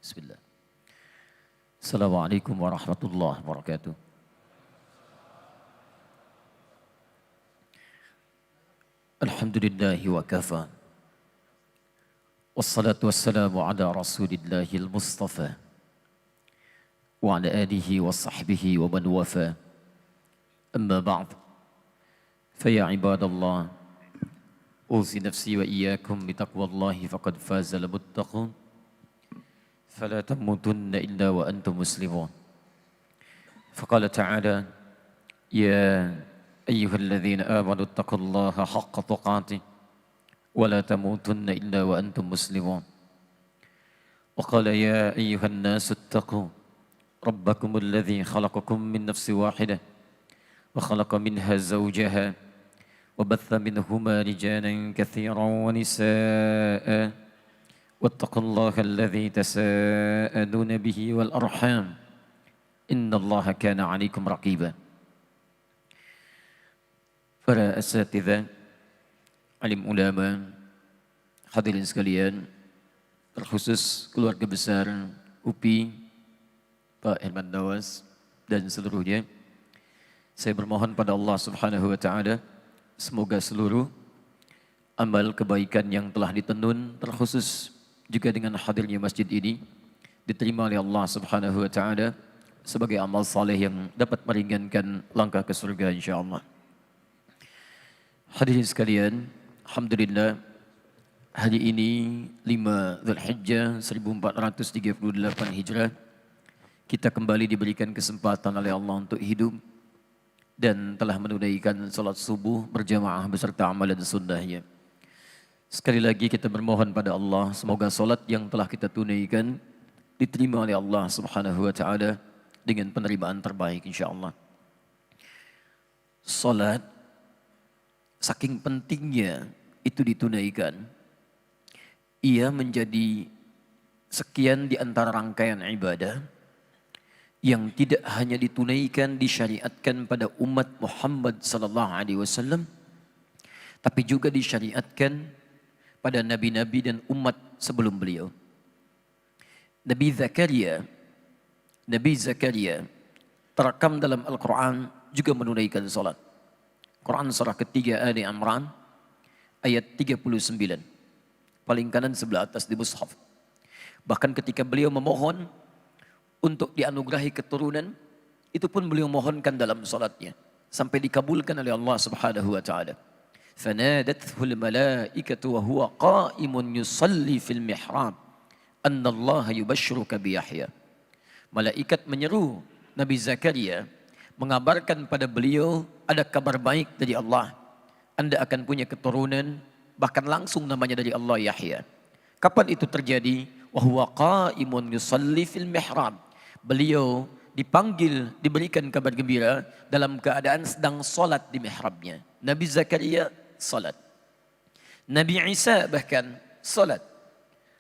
Bismillah. Assalamualaikum warahmatullahi wabarakatuh. Alhamdulillahi wa kafa. Wassalatu wassalamu ala rasulillahil mustafa. Wa ala alihi wa sahbihi wa man wafa. Amma ba'd. Faya ibadallah. Uzi nafsi wa iyyakum bitaqwallahi faqad fazal muttaqun. فلا تموتن إلا وأنتم مسلمون فقال تعالى يا أيها الذين آمنوا اتقوا الله حق تقاته ولا تموتن إلا وأنتم مسلمون وقال يا أيها الناس اتقوا ربكم الذي خلقكم من نفس واحدة وخلق منها زوجها وبث منهما رجالا كثيرا ونساء واتقوا الله الذي تساءلون به والأرحام إن الله كان عليكم رقيبا. Para asatidzah, alim ulama, hadirin sekalian, terkhusus keluarga besar UPI, Pak Herman Nawas dan seluruhnya, saya bermohon pada Allah Subhanahu wa taala semoga seluruh amal kebaikan yang telah ditenun, terkhusus juga dengan hadirnya masjid ini, diterima oleh Allah Subhanahu wa taala sebagai amal saleh yang dapat meringankan langkah ke surga insyaallah. Hadirin sekalian, alhamdulillah hari ini 5 Zulhijjah 1438 Hijrah kita kembali diberikan kesempatan oleh Allah untuk hidup dan telah menunaikan salat subuh berjamaah beserta amalan sunnahnya. Sekali lagi kita bermohon pada Allah semoga solat yang telah kita tunaikan diterima oleh Allah Subhanahu wa taala dengan penerimaan terbaik insyaallah. Solat saking pentingnya itu ditunaikan, ia menjadi sekian di antara rangkaian ibadah yang tidak hanya ditunaikan disyariatkan pada umat Muhammad sallallahu alaihi wasallam, tapi juga disyariatkan pada nabi-nabi dan umat sebelum beliau. Nabi Zakaria terekam dalam Al-Quran juga menunaikan salat. Quran surah ketiga Ali Imran ayat 39. Paling kanan sebelah atas di mushaf. Bahkan ketika beliau memohon untuk dianugerahi keturunan, itu pun beliau mohonkan dalam salatnya sampai dikabulkan oleh Allah Subhanahu wa taala. فنادته الملائكة وهو قائم يصلي في المحراب أن الله يبشرك بيحيى. Malaikat menyeru Nabi Zakaria, mengabarkan pada beliau ada kabar baik dari Allah. Anda akan punya keturunan, bahkan langsung namanya dari Allah, Yahya. Kapan itu terjadi? Wa qaimun yusalli fil mihrab. Beliau dipanggil, diberikan kabar gembira dalam keadaan sedang salat di mihrabnya. Nabi Zakaria salat. Nabi Isa bahkan salat.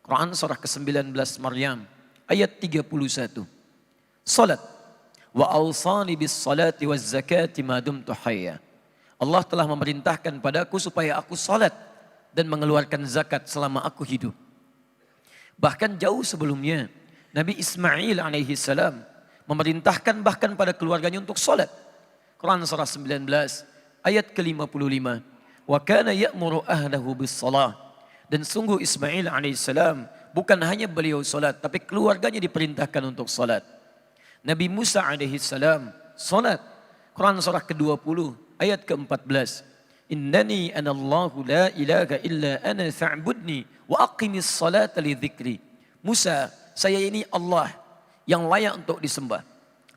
Quran surah ke-19 Maryam ayat 31. Salat. Wa awsani bis salati waz zakati ma dumtu hayya. Allah telah memerintahkan padaku supaya aku salat dan mengeluarkan zakat selama aku hidup. Bahkan jauh sebelumnya Nabi Ismail alaihi salam memerintahkan bahkan pada keluarganya untuk salat. Quran surah 19 ayat ke-55. Wa kana ya'muru ahlahu bis-shalah. Dan sungguh Ismail alaihissalam bukan hanya beliau salat, tapi keluarganya diperintahkan untuk salat. Nabi Musa alaihissalam salat. Quran surah ke-20 ayat ke-14. Innani anallahu la ilaha illa ana fa'budni wa aqimis salata li dzikri. Musa, saya ini Allah yang layak untuk disembah.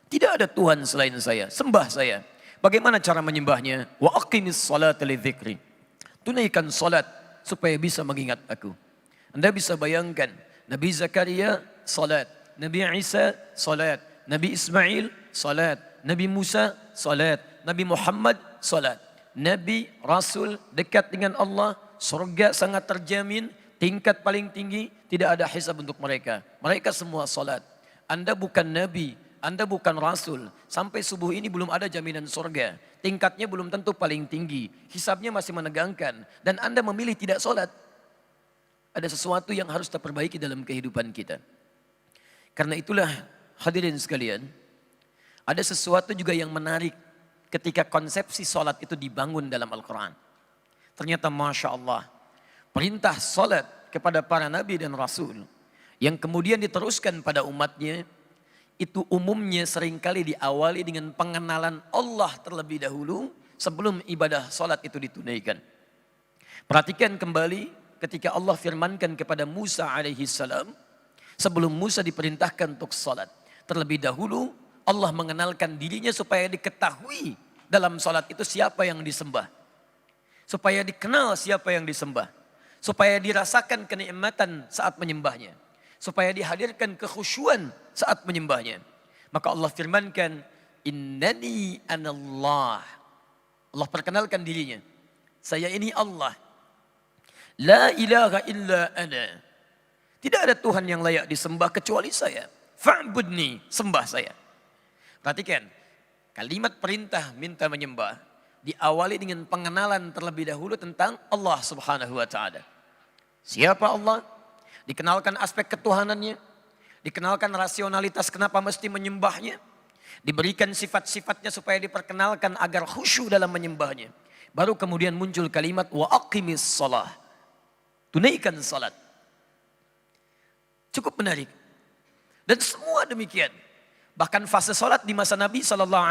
Tidak ada Tuhan selain saya, sembah saya. Bagaimana cara menyembahnya? Wa aqimis salata li dzikri. Tunaikan salat supaya bisa mengingat aku. Anda bisa bayangkan Nabi Zakaria salat, Nabi Isa salat, Nabi Ismail salat, Nabi Musa salat, Nabi Muhammad salat. Nabi Rasul dekat dengan Allah, surga sangat terjamin, tingkat paling tinggi, tidak ada hisab untuk mereka. Mereka semua salat. Anda bukan Nabi, Anda bukan Rasul. Sampai subuh ini belum ada jaminan surga. Tingkatnya belum tentu paling tinggi. Hisabnya masih menegangkan. Dan Anda memilih tidak sholat. Ada sesuatu yang harus kita perbaiki dalam kehidupan kita. Karena itulah hadirin sekalian, ada sesuatu juga yang menarik ketika konsepsi salat itu dibangun dalam Al-Quran. Ternyata Masya Allah, perintah salat kepada para nabi dan rasul yang kemudian diteruskan pada umatnya, itu umumnya seringkali diawali dengan pengenalan Allah terlebih dahulu sebelum ibadah salat itu ditunaikan. Perhatikan kembali ketika Allah firmankan kepada Musa alaihi salam, sebelum Musa diperintahkan untuk salat, terlebih dahulu Allah mengenalkan dirinya supaya diketahui dalam salat itu siapa yang disembah. Supaya dikenal siapa yang disembah. Supaya dirasakan kenikmatan saat menyembahnya. Supaya dihadirkan kekhusyuan saat menyembahnya. Maka Allah firmankan, innani anallah. Allah perkenalkan dirinya. Saya ini Allah. La ilaha illa ana. Tidak ada Tuhan yang layak disembah kecuali saya. Fa'budni, sembah saya. Perhatikan, kalimat perintah minta menyembah diawali dengan pengenalan terlebih dahulu tentang Allah Subhanahu wa taala. Siapa Allah? Dikenalkan aspek ketuhanannya, dikenalkan rasionalitas kenapa mesti menyembahnya, diberikan sifat-sifatnya supaya diperkenalkan agar khusyuk dalam menyembahnya. Baru kemudian muncul kalimat wa aqimis shalah. Tunaikan salat. Cukup menarik. Dan semua demikian. Bahkan fase salat di masa Nabi SAW,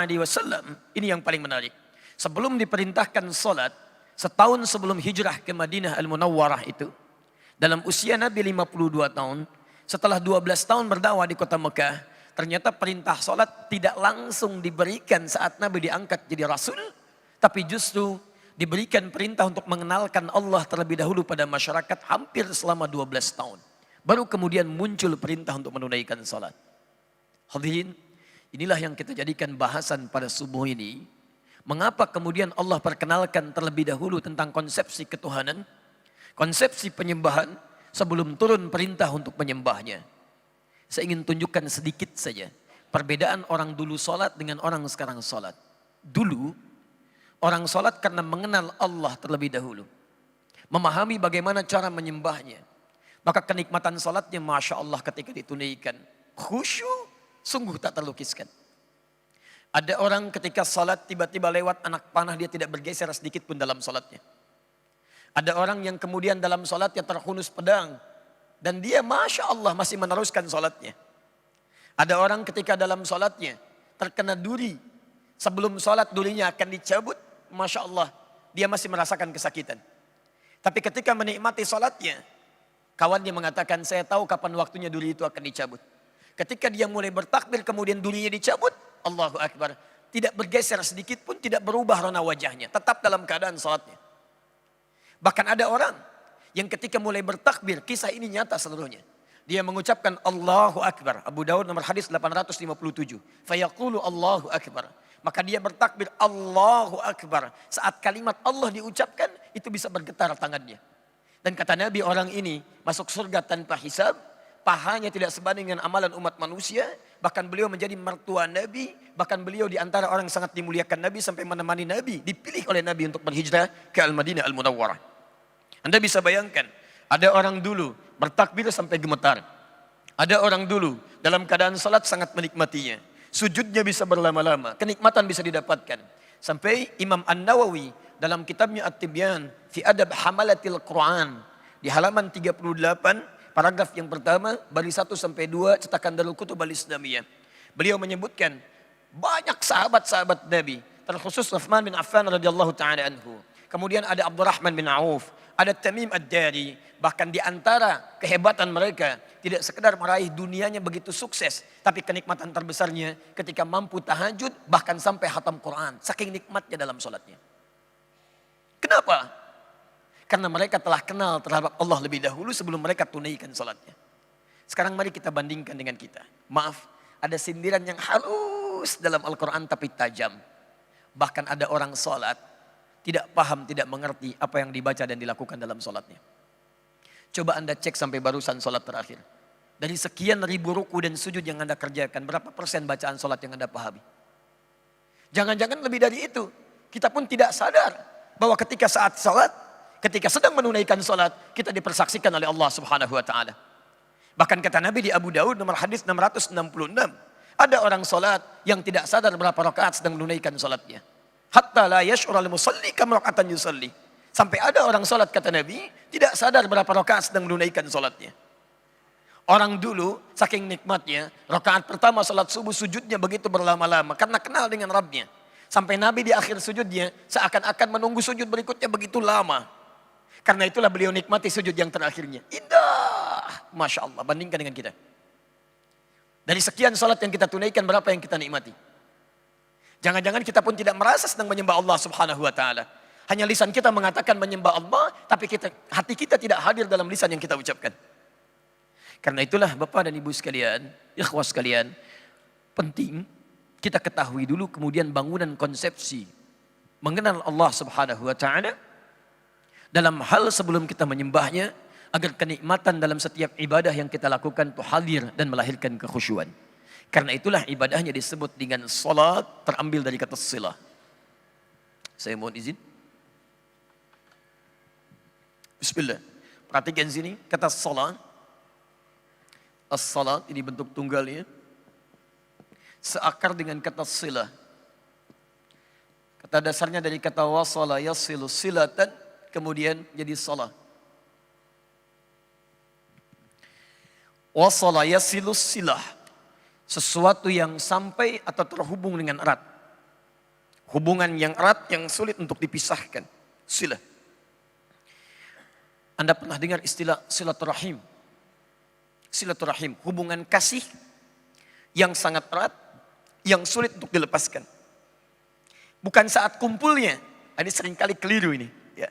ini yang paling menarik. Sebelum diperintahkan salat, setahun sebelum hijrah ke Madinah Al-Munawwarah itu, dalam usia Nabi 52 tahun, setelah 12 tahun berdakwah di kota Mekah, ternyata perintah salat tidak langsung diberikan saat Nabi diangkat jadi Rasul, tapi justru diberikan perintah untuk mengenalkan Allah terlebih dahulu pada masyarakat hampir selama 12 tahun. Baru kemudian muncul perintah untuk menunaikan salat. Hadirin, inilah yang kita jadikan bahasan pada subuh ini. Mengapa kemudian Allah perkenalkan terlebih dahulu tentang konsepsi ketuhanan, konsepsi penyembahan sebelum turun perintah untuk menyembahnya. Saya ingin tunjukkan sedikit saja perbedaan orang dulu salat dengan orang sekarang salat. Dulu orang salat karena mengenal Allah terlebih dahulu, memahami bagaimana cara menyembahnya, maka kenikmatan salatnya Masya Allah ketika ditunaikan khusyuk sungguh tak terlukiskan. Ada orang ketika salat tiba-tiba lewat anak panah, dia tidak bergeser sedikit pun dalam salatnya. Ada orang yang kemudian dalam salatnya terhunus pedang dan dia Masya Allah masih meneruskan salatnya. Ada orang ketika dalam salatnya terkena duri, sebelum salat durinya akan dicabut, Masya Allah dia masih merasakan kesakitan. Tapi ketika menikmati salatnya, kawannya mengatakan, saya tahu kapan waktunya duri itu akan dicabut. Ketika dia mulai bertakbir kemudian durinya dicabut, Allahu Akbar, tidak bergeser sedikit pun, tidak berubah rona wajahnya, tetap dalam keadaan salatnya. Bahkan ada orang yang ketika mulai bertakbir, kisah ini nyata seluruhnya. Dia mengucapkan Allahu Akbar. Abu Daud nomor hadis 857. Fayaqulu Allahu Akbar. Maka dia bertakbir Allahu Akbar. Saat kalimat Allah diucapkan, itu bisa bergetar tangannya. Dan kata Nabi, orang ini masuk surga tanpa hisab. Pahanya tidak sebanding dengan amalan umat manusia. Bahkan beliau menjadi mertua Nabi. Bahkan beliau di antara orang yang sangat dimuliakan Nabi sampai menemani Nabi. Dipilih oleh Nabi untuk berhijrah ke Al-Madinah Al-Munawwarah. Anda bisa bayangkan, ada orang dulu bertakbir sampai gemetar. Ada orang dulu dalam keadaan salat sangat menikmatinya. Sujudnya bisa berlama-lama, kenikmatan bisa didapatkan. Sampai Imam An-Nawawi dalam kitabnya At-Tibyan fi Adab Hamalatil Quran di halaman 38 paragraf yang pertama baris 1 sampai 2 cetakan Darul Kutub Al-Islamiyah. Beliau menyebutkan banyak sahabat-sahabat Nabi, terkhusus Utsman bin Affan radhiyallahu taala anhu. Kemudian ada Abdurrahman bin Auf, ada Tamim Ad-Dari. Bahkan di antara kehebatan mereka tidak sekedar meraih dunianya begitu sukses, tapi kenikmatan terbesarnya ketika mampu tahajud bahkan sampai khatam Quran, saking nikmatnya dalam sholatnya. Kenapa? Karena mereka telah kenal terhadap Allah lebih dahulu sebelum mereka tunaikan sholatnya. Sekarang mari kita bandingkan dengan kita. Maaf, ada sindiran yang halus dalam Al-Quran tapi tajam. Bahkan ada orang sholat tidak paham, tidak mengerti apa yang dibaca dan dilakukan dalam sholatnya. Coba Anda cek sampai barusan sholat terakhir. Dari sekian ribu ruku dan sujud yang Anda kerjakan, berapa persen bacaan sholat yang Anda pahami? Jangan-jangan lebih dari itu. Kita pun tidak sadar bahwa ketika saat sholat, ketika sedang menunaikan sholat, kita dipersaksikan oleh Allah Subhanahu wa ta'ala. Bahkan kata Nabi di Abu Daud nomor hadis 666. Ada orang salat yang tidak sadar berapa rakaat sedang menunaikan salatnya. Hatta la yash'ur al-musalli kam raka'atan yusalli. Sampai ada orang salat kata Nabi tidak sadar berapa rakaat sedang menunaikan salatnya. Orang dulu saking nikmatnya, rakaat pertama salat subuh sujudnya begitu berlama-lama karena kenal dengan Rabbnya. Sampai Nabi di akhir sujudnya seakan-akan menunggu sujud berikutnya begitu lama. Karena itulah beliau nikmati sujud yang terakhirnya. Indah. Masya Allah, bandingkan dengan kita. Dari sekian salat yang kita tunaikan, berapa yang kita nikmati? Jangan-jangan kita pun tidak merasa sedang menyembah Allah subhanahu wa ta'ala. Hanya lisan kita mengatakan menyembah Allah, tapi hati kita tidak hadir dalam lisan yang kita ucapkan. Karena itulah Bapak dan Ibu sekalian, ikhwah sekalian, penting kita ketahui dulu kemudian bangunan konsepsi mengenal Allah subhanahu wa ta'ala dalam hal sebelum kita menyembahnya, agar kenikmatan dalam setiap ibadah yang kita lakukan itu hadir dan melahirkan kekhusyuan. Karena itulah ibadahnya disebut dengan salat, terambil dari kata silah. Saya mohon izin. Bismillah. Perhatikan sini, kata salat. As-salat ini bentuk tunggalnya. Seakar dengan kata silah. Kata dasarnya dari kata wasala yasilu silatan, kemudian jadi salat. Wasala yasilus silah. Sesuatu yang sampai atau terhubung dengan erat. Hubungan yang erat yang sulit untuk dipisahkan. Silah. Anda pernah dengar istilah silaturahim? Silaturahim, hubungan kasih yang sangat erat, yang sulit untuk dilepaskan. Bukan saat kumpulnya. Ini seringkali keliru ini. Ya.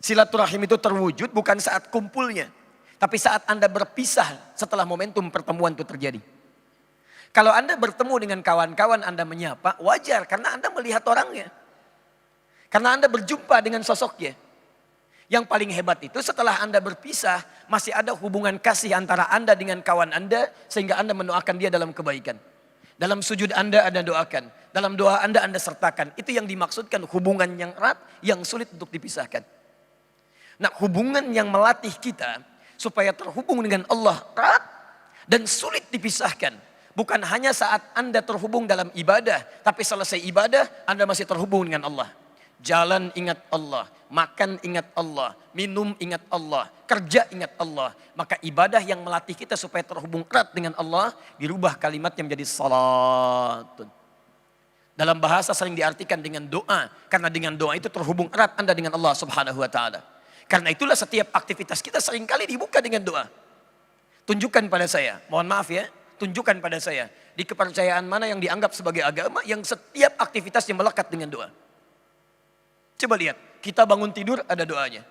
Silaturahim itu terwujud bukan saat kumpulnya. Tapi saat Anda berpisah setelah momentum pertemuan itu terjadi. Kalau Anda bertemu dengan kawan-kawan Anda menyapa, wajar karena Anda melihat orangnya. Karena Anda berjumpa dengan sosoknya. Yang paling hebat itu setelah Anda berpisah, masih ada hubungan kasih antara Anda dengan kawan Anda, sehingga Anda mendoakan dia dalam kebaikan. Dalam sujud Anda doakan, dalam doa Anda sertakan. Itu yang dimaksudkan hubungan yang erat, yang sulit untuk dipisahkan. Nah, hubungan yang melatih kita supaya terhubung dengan Allah erat dan sulit dipisahkan. Bukan hanya saat Anda terhubung dalam ibadah, tapi selesai ibadah Anda masih terhubung dengan Allah. Jalan ingat Allah, makan ingat Allah, minum ingat Allah, kerja ingat Allah. Maka ibadah yang melatih kita supaya terhubung erat dengan Allah, dirubah kalimatnya menjadi salatun. Dalam bahasa sering diartikan dengan doa, karena dengan doa itu terhubung erat Anda dengan Allah subhanahu wa ta'ala. Karena itulah setiap aktivitas kita seringkali dibuka dengan doa. Tunjukkan pada saya, mohon maaf ya, tunjukkan pada saya. Di kepercayaan mana yang dianggap sebagai agama yang setiap aktivitasnya melekat dengan doa. Coba lihat, kita bangun tidur ada doanya.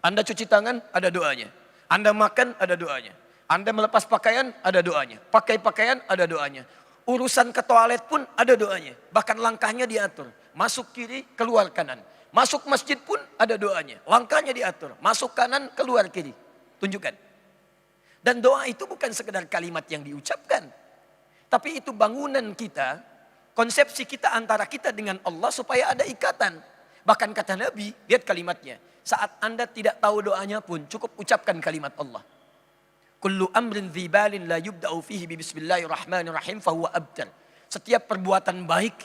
Anda cuci tangan ada doanya. Anda makan ada doanya. Anda melepas pakaian ada doanya. Pakai pakaian ada doanya. Urusan ke toilet pun ada doanya. Bahkan langkahnya diatur. Masuk kiri, keluar kanan. Masuk masjid pun ada doanya. Langkahnya diatur. Masuk kanan, keluar kiri. Tunjukkan. Dan doa itu bukan sekedar kalimat yang diucapkan. Tapi itu bangunan kita. Konsepsi kita antara kita dengan Allah supaya ada ikatan. Bahkan kata Nabi, lihat kalimatnya. Saat Anda tidak tahu doanya pun cukup ucapkan kalimat Allah. Kullu amrin dzibalin la yubda'u fihi bismillahirrahmanirrahim fahuwa abtar. Setiap perbuatan baik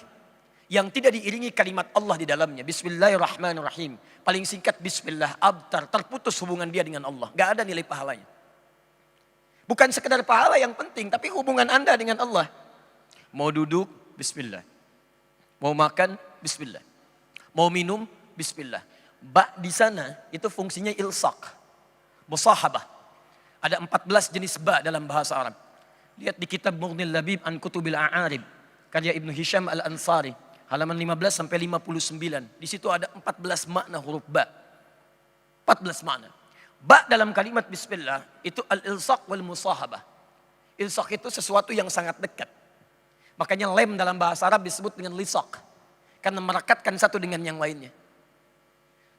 yang tidak diiringi kalimat Allah di dalamnya. Bismillahirrahmanirrahim. Paling singkat bismillah, abtar. Terputus hubungan dia dengan Allah. Gak ada nilai pahalanya. Bukan sekedar pahala yang penting, tapi hubungan Anda dengan Allah. Mau duduk, bismillah. Mau makan, bismillah. Mau minum, bismillah. Ba di sana itu fungsinya ilsaq. Musahabah. Ada 14 jenis ba dalam bahasa Arab. Lihat di kitab Mughnil Labib an Kutubil A'arib. Karya Ibnu Hisham Al-Ansari. Halaman 15 sampai 59. Di situ ada 14 makna huruf ba. 14 makna. Ba dalam kalimat bismillah itu al-ilsaq wal musahabah. Ilsaq itu sesuatu yang sangat dekat. Makanya lem dalam bahasa Arab disebut dengan lisaq. Karena merekatkan satu dengan yang lainnya.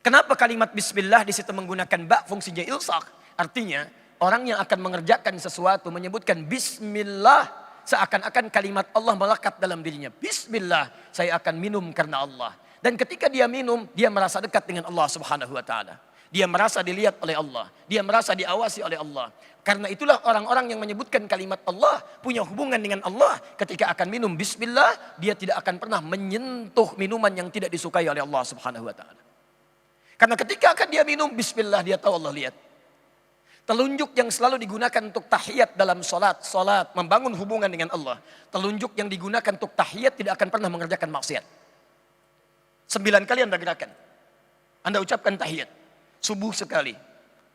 Kenapa kalimat bismillah di situ menggunakan ba fungsinya ilsaq? Artinya orang yang akan mengerjakan sesuatu menyebutkan bismillah. Seakan-akan kalimat Allah melekat dalam dirinya. Bismillah, saya akan minum karena Allah. Dan ketika dia minum, dia merasa dekat dengan Allah subhanahu wa ta'ala. Dia merasa dilihat oleh Allah. Dia merasa diawasi oleh Allah. Karena itulah orang-orang yang menyebutkan kalimat Allah, punya hubungan dengan Allah. Ketika akan minum bismillah, dia tidak akan pernah menyentuh minuman yang tidak disukai oleh Allah subhanahu wa ta'ala. Karena ketika akan dia minum bismillah, dia tahu Allah lihat. Telunjuk yang selalu digunakan untuk tahiyat dalam salat, membangun hubungan dengan Allah. Telunjuk yang digunakan untuk tahiyat tidak akan pernah mengerjakan maksiat. 9 kali Anda gerakan. Anda ucapkan tahiyat. Subuh sekali,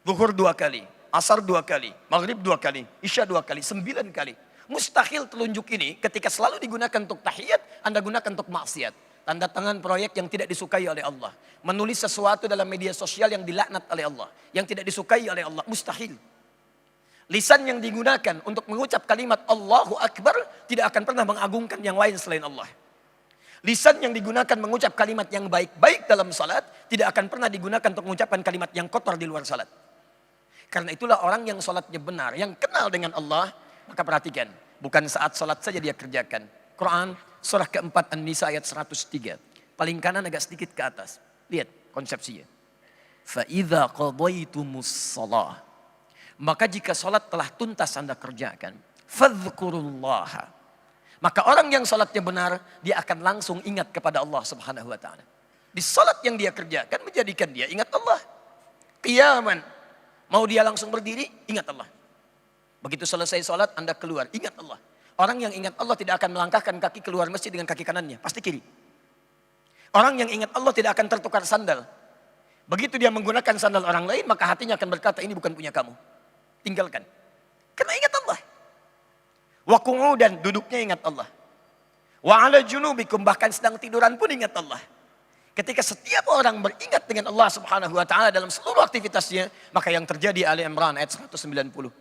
zuhur 2 kali, asar 2 kali, maghrib 2 kali, isya 2 kali, 9 kali. Mustahil telunjuk ini ketika selalu digunakan untuk tahiyat, Anda gunakan untuk maksiat. Tanda tangan proyek yang tidak disukai oleh Allah. Menulis sesuatu dalam media sosial yang dilaknat oleh Allah. Yang tidak disukai oleh Allah. Mustahil. Lisan yang digunakan untuk mengucap kalimat Allahu Akbar tidak akan pernah mengagungkan yang lain selain Allah. Lisan yang digunakan mengucap kalimat yang baik-baik dalam salat tidak akan pernah digunakan untuk mengucapkan kalimat yang kotor di luar salat. Karena itulah orang yang salatnya benar, yang kenal dengan Allah, maka perhatikan, bukan saat salat saja dia kerjakan. Quran surah keempat An-Nisa ayat 103. Paling kanan agak sedikit ke atas. Lihat konsepsinya. فَإِذَا قَضَيْتُمُ الصَّلَاةِ Maka jika salat telah tuntas Anda kerjakan, فَاذْكُرُوا اللَّهَ Maka orang yang salatnya benar, dia akan langsung ingat kepada Allah subhanahu wa ta'ala. Di salat yang dia kerjakan menjadikan dia ingat Allah. Qiyaman. Mau dia langsung berdiri, ingat Allah. Begitu selesai salat, Anda keluar, ingat Allah. Orang yang ingat Allah tidak akan melangkahkan kaki keluar masjid dengan kaki kanannya, pasti kiri. Orang yang ingat Allah tidak akan tertukar sandal. Begitu dia menggunakan sandal orang lain, maka hatinya akan berkata, ini bukan punya kamu. Tinggalkan. Karena ingat Allah. Wa qu'udan, duduknya ingat Allah. Wa 'ala junubikum, bahkan sedang tiduran pun ingat Allah. Ketika setiap orang beringat dengan Allah subhanahu wa ta'ala dalam seluruh aktivitasnya, maka yang terjadi Ali Imran ayat 190.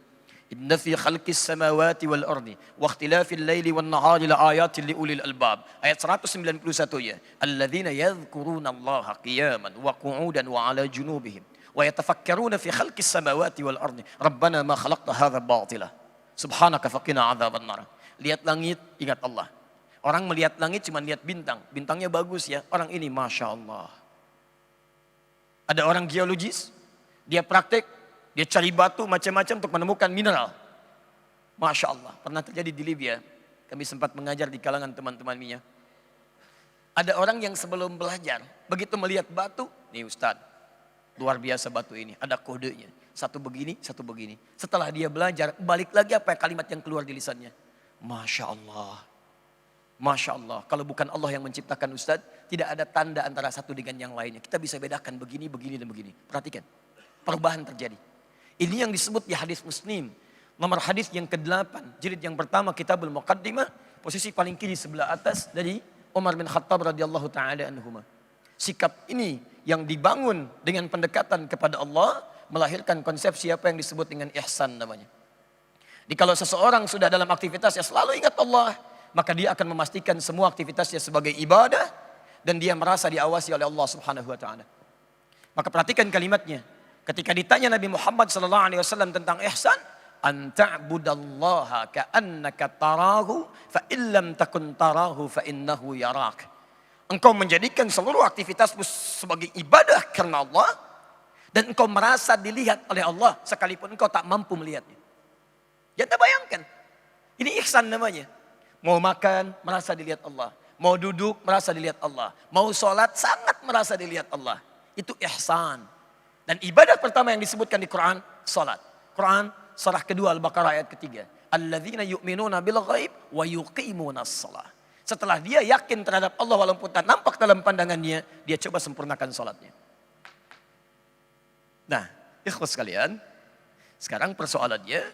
Inna fi khalqis samawati wal ardi wa ikhtilafil laili wan nahari la ayatin li ulil albab. Ayat 191 ya. Alladzina yadhkuruna Allaha qiyaman wa qu'udan wa 'ala junubihim wa yatafakkaruna fi khalqis samawati wal ardi. Rabbana ma khalaqta hadza batila. Subhanaka faqina adzabannar. Lihat langit, ingat Allah. Orang melihat langit cuma lihat bintang. Bintangnya bagus ya. Orang ini Masya Allah. Ada orang geologis. Dia praktek. Dia cari batu macam-macam untuk menemukan mineral. Masya Allah. Pernah terjadi di Libya. Kami sempat mengajar di kalangan teman-teman minyak. Ada orang yang sebelum belajar. Begitu melihat batu. Nih Ustadz. Luar biasa batu ini. Ada kodenya. Satu begini, satu begini. Setelah dia belajar, balik lagi apa kalimat yang keluar di lisannya. Masya Allah. Masya Allah. Kalau bukan Allah yang menciptakan Ustadz, tidak ada tanda antara satu dengan yang lainnya. Kita bisa bedakan begini, begini, dan begini. Perhatikan. Perubahan terjadi. Ini yang disebut di hadis Muslim. Nomor hadis yang ke-8. Jilid yang pertama, Kitabul Muqaddimah. Posisi paling kiri sebelah atas dari Umar bin Khattab radhiyallahu ta'ala anhuma. Sikap ini yang dibangun dengan pendekatan kepada Allah, melahirkan konsepsi apa yang disebut dengan ihsan namanya. Jadi kalau seseorang sudah dalam aktivitasnya selalu ingat Allah, maka dia akan memastikan semua aktivitasnya sebagai ibadah dan dia merasa diawasi oleh Allah Subhanahu wa taala. Maka perhatikan kalimatnya. Ketika ditanya Nabi Muhammad sallallahu alaihi wasallam tentang ihsan, an ta'budallaha ka'annaka tarahu fa illam takun tarahu fa innahu yarak. Engkau menjadikan seluruh aktivitasmu sebagai ibadah karena Allah dan engkau merasa dilihat oleh Allah sekalipun engkau tak mampu melihatnya. Ya Anda bayangkan. Ini ihsan namanya. Mau makan, merasa dilihat Allah. Mau duduk, merasa dilihat Allah. Mau sholat, sangat merasa dilihat Allah. Itu ihsan. Dan ibadah pertama yang disebutkan di Quran, sholat. Quran, surah kedua Al-Baqarah ayat ketiga. Alladzina yu'minuna bil ghaib wa yuqimuna shalah. Setelah dia yakin terhadap Allah walaupun tak nampak dalam pandangannya, dia coba sempurnakan sholatnya. Nah, ikhwas sekalian, sekarang persoalannya,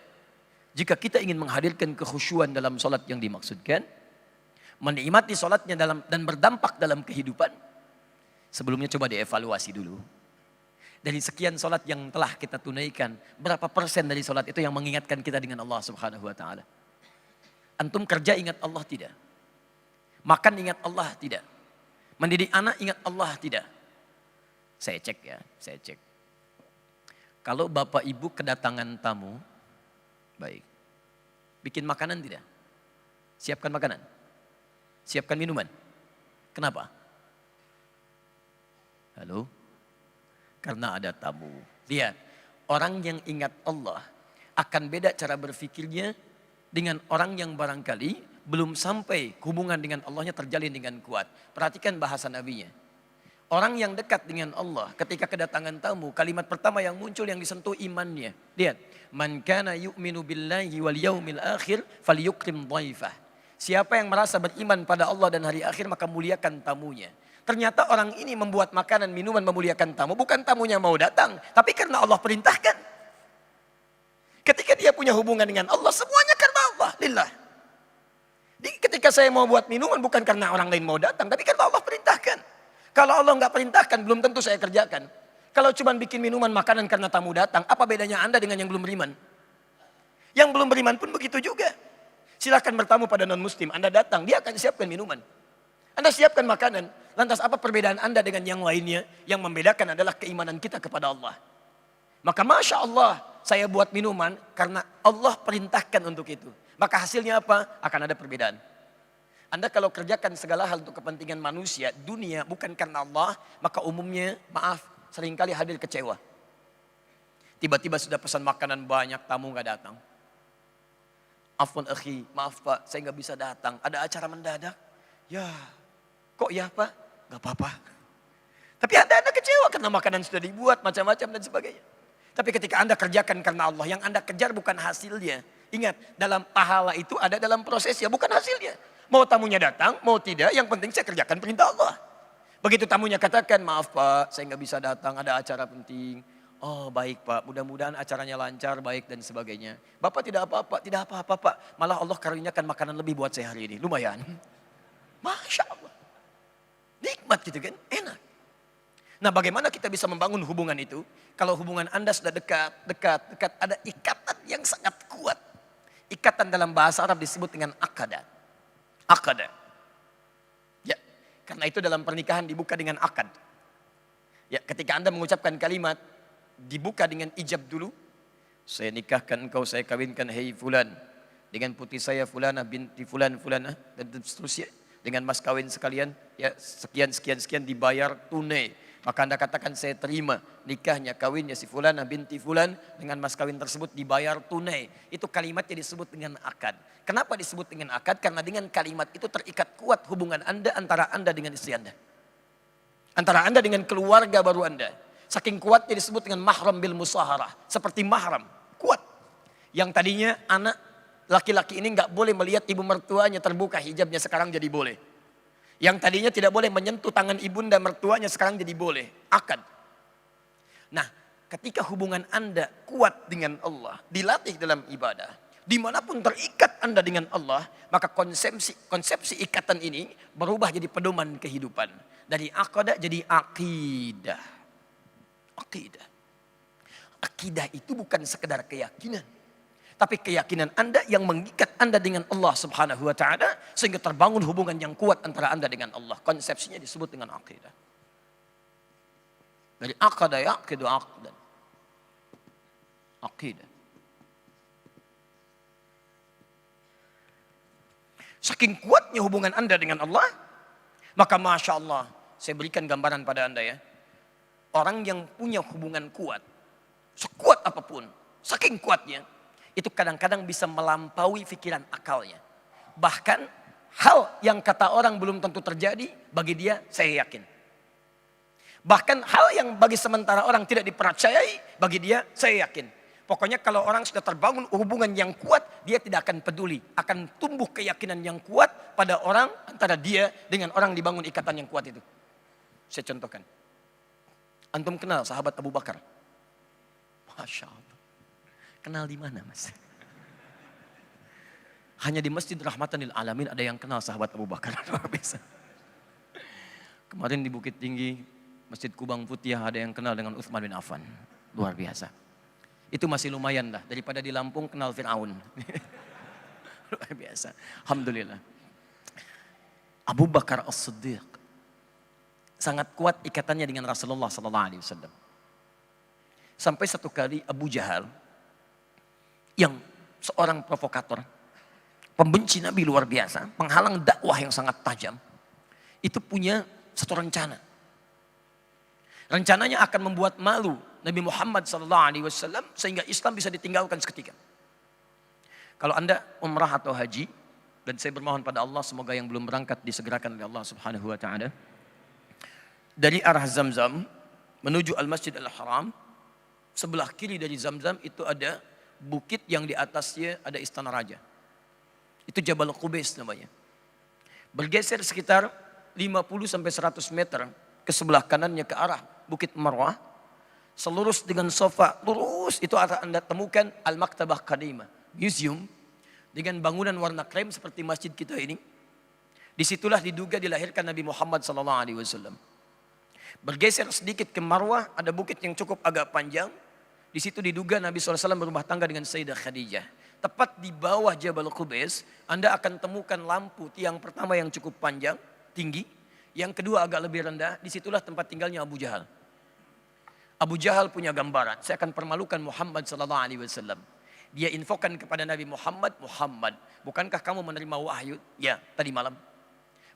jika kita ingin menghadirkan kekhusyuan dalam sholat yang dimaksudkan, menikmati sholatnya dan berdampak dalam kehidupan, sebelumnya coba dievaluasi dulu. Dari sekian sholat yang telah kita tunaikan, berapa persen dari sholat itu yang mengingatkan kita dengan Allah Subhanahu wa ta'ala? Antum kerja ingat Allah tidak? Makan ingat Allah tidak? Mendidik anak ingat Allah tidak? Saya cek ya, saya cek. Kalau bapak ibu kedatangan tamu, baik. Bikin makanan tidak? Siapkan makanan? Siapkan minuman? Kenapa? Halo? karena ada tamu. Lihat, orang yang ingat Allah akan beda cara berfikirnya dengan orang yang barangkali belum sampai hubungan dengan Allahnya terjalin dengan kuat. Perhatikan bahasa nabinya. Orang yang dekat dengan Allah ketika kedatangan tamu, kalimat pertama yang muncul yang disentuh imannya. Lihat, man kana yu'minu billahi wal yaumil akhir falyukrim dhaifah. Siapa yang merasa beriman pada Allah dan hari akhir maka muliakan tamunya. Ternyata orang ini membuat makanan, minuman memuliakan tamu, bukan tamunya mau datang, tapi karena Allah perintahkan. Ketika dia punya hubungan dengan Allah, semuanya karena Allah, lillah. Jadi ketika saya mau buat minuman bukan karena orang lain mau datang, tapi karena Allah perintahkan. Kalau Allah nggak perintahkan, belum tentu saya kerjakan. Kalau cuma bikin minuman makanan karena tamu datang, apa bedanya Anda dengan yang belum beriman? Yang belum beriman pun begitu juga. Silakan bertamu pada non-muslim, Anda datang, dia akan siapkan minuman. Anda siapkan makanan. Lantas apa perbedaan Anda dengan yang lainnya? Yang membedakan adalah keimanan kita kepada Allah. Maka Masya Allah, saya buat minuman karena Allah perintahkan untuk itu. Maka hasilnya apa? Akan ada perbedaan. Anda kalau kerjakan segala hal untuk kepentingan manusia, dunia bukan karena Allah, maka umumnya, maaf, seringkali hadir kecewa. Tiba-tiba sudah pesan makanan banyak, tamu nggak datang. Afwan akhi, maaf pak, saya nggak bisa datang. Ada acara mendadak. Ya, kok ya pak? Nggak apa-apa. Tapi anda kecewa karena makanan sudah dibuat, macam-macam dan sebagainya. Tapi ketika Anda kerjakan karena Allah, yang Anda kejar bukan hasilnya. Ingat, dalam pahala itu ada dalam prosesnya, bukan hasilnya. Mau tamunya datang, mau tidak, yang penting saya kerjakan perintah Allah. Begitu tamunya katakan, maaf Pak, saya nggak bisa datang, ada acara penting. Oh baik Pak, mudah-mudahan acaranya lancar, baik dan sebagainya. Bapak tidak apa-apa, tidak apa-apa Pak. Malah Allah karuniakan makanan lebih buat saya hari ini, lumayan. Masya Allah. Nikmat gitu kan, enak. Nah bagaimana kita bisa membangun hubungan itu? Kalau hubungan Anda sudah dekat, ada ikatan yang sangat kuat. Ikatan dalam bahasa Arab disebut dengan akada. Akada. Ya, karena itu dalam pernikahan dibuka dengan akad. Ya, ketika Anda mengucapkan kalimat, dibuka dengan ijab dulu. Saya nikahkan engkau, saya kawinkan, hei fulan. Dengan putri saya fulana binti fulan fulana dan seterusnya. Dengan mas kawin sekalian, ya sekian dibayar tunai. Maka Anda katakan saya terima nikahnya, kawinnya si fulana binti fulan dengan mas kawin tersebut dibayar tunai. Itu kalimatnya disebut dengan akad. Kenapa disebut dengan akad? Karena dengan kalimat itu terikat kuat hubungan Anda antara Anda dengan istri Anda. Antara Anda dengan keluarga baru Anda. Saking kuatnya disebut dengan mahram bil musaharah. Seperti mahram, kuat. Yang tadinya anak laki-laki ini nggak boleh melihat ibu mertuanya terbuka hijabnya, sekarang jadi boleh. Yang tadinya tidak boleh menyentuh tangan ibunda mertuanya, sekarang jadi boleh. Akad. Nah, ketika hubungan Anda kuat dengan Allah, dilatih dalam ibadah, dimanapun terikat Anda dengan Allah, maka konsepsi ikatan ini berubah jadi pedoman kehidupan. Dari akadah jadi akidah. Akidah. Akidah itu bukan sekedar keyakinan. Tapi keyakinan Anda yang mengikat Anda dengan Allah Subhanahu wa taala sehingga terbangun hubungan yang kuat antara Anda dengan Allah. Konsepsinya disebut dengan akidah. Dari aqada yaqidu aqdan. Akidah. Saking kuatnya hubungan Anda dengan Allah, maka Masya Allah, saya berikan gambaran pada Anda ya. Orang yang punya hubungan kuat, sekuat apapun, saking kuatnya, itu kadang-kadang bisa melampaui pikiran akalnya. Bahkan hal yang kata orang belum tentu terjadi, bagi dia saya yakin. Bahkan hal yang bagi sementara orang tidak dipercayai, bagi dia saya yakin. Pokoknya kalau orang sudah terbangun hubungan yang kuat, dia tidak akan peduli. Akan tumbuh keyakinan yang kuat pada orang antara dia dengan orang dibangun ikatan yang kuat itu. Saya contohkan. Antum kenal sahabat Abu Bakar? Masya Allah. Kenal di mana mas? Hanya di Masjid Rahmatan lil Alamin ada yang kenal sahabat Abu Bakar. Luar biasa. Kemarin di Bukit Tinggi, Masjid Kubang Putih ada yang kenal dengan Utsman bin Affan. Luar biasa. Itu masih lumayan lah. Daripada di Lampung kenal Fir'aun. Luar biasa. Alhamdulillah. Abu Bakar As-Siddiq. Sangat kuat ikatannya dengan Rasulullah SAW. Sampai satu kali Abu Jahal, yang seorang provokator, pembenci Nabi luar biasa, penghalang dakwah yang sangat tajam, itu punya satu rencana. Rencananya akan membuat malu Nabi Muhammad SAW sehingga Islam bisa ditinggalkan seketika. Kalau Anda umrah atau haji, dan saya bermohon pada Allah semoga yang belum berangkat disegerakan oleh Allah Subhanahu wa taala. Dari arah Zamzam menuju Al-Masjid Al-Haram, sebelah kiri dari Zamzam itu ada bukit yang di atasnya ada istana raja. Itu Jabal Qubais namanya. Bergeser sekitar 50 sampai 100 meter ke sebelah kanannya ke arah Bukit Marwah, selurus dengan sofa lurus itu akan Anda temukan Al-Maktabah Qadimah, museum dengan bangunan warna krem seperti masjid kita ini. Disitulah diduga dilahirkan Nabi Muhammad SAW. Bergeser sedikit ke Marwah, ada bukit yang cukup agak panjang. Di situ diduga Nabi SAW berumah tangga dengan Sayyidah Khadijah. Tepat di bawah Jabal Qubais, Anda akan temukan lampu tiang pertama yang cukup panjang, tinggi. Yang kedua agak lebih rendah, disitulah tempat tinggalnya Abu Jahal. Abu Jahal punya gambaran, saya akan permalukan Muhammad SAW. Dia infokan kepada Nabi Muhammad, Muhammad, bukankah kamu menerima wahyu? Ya, tadi malam.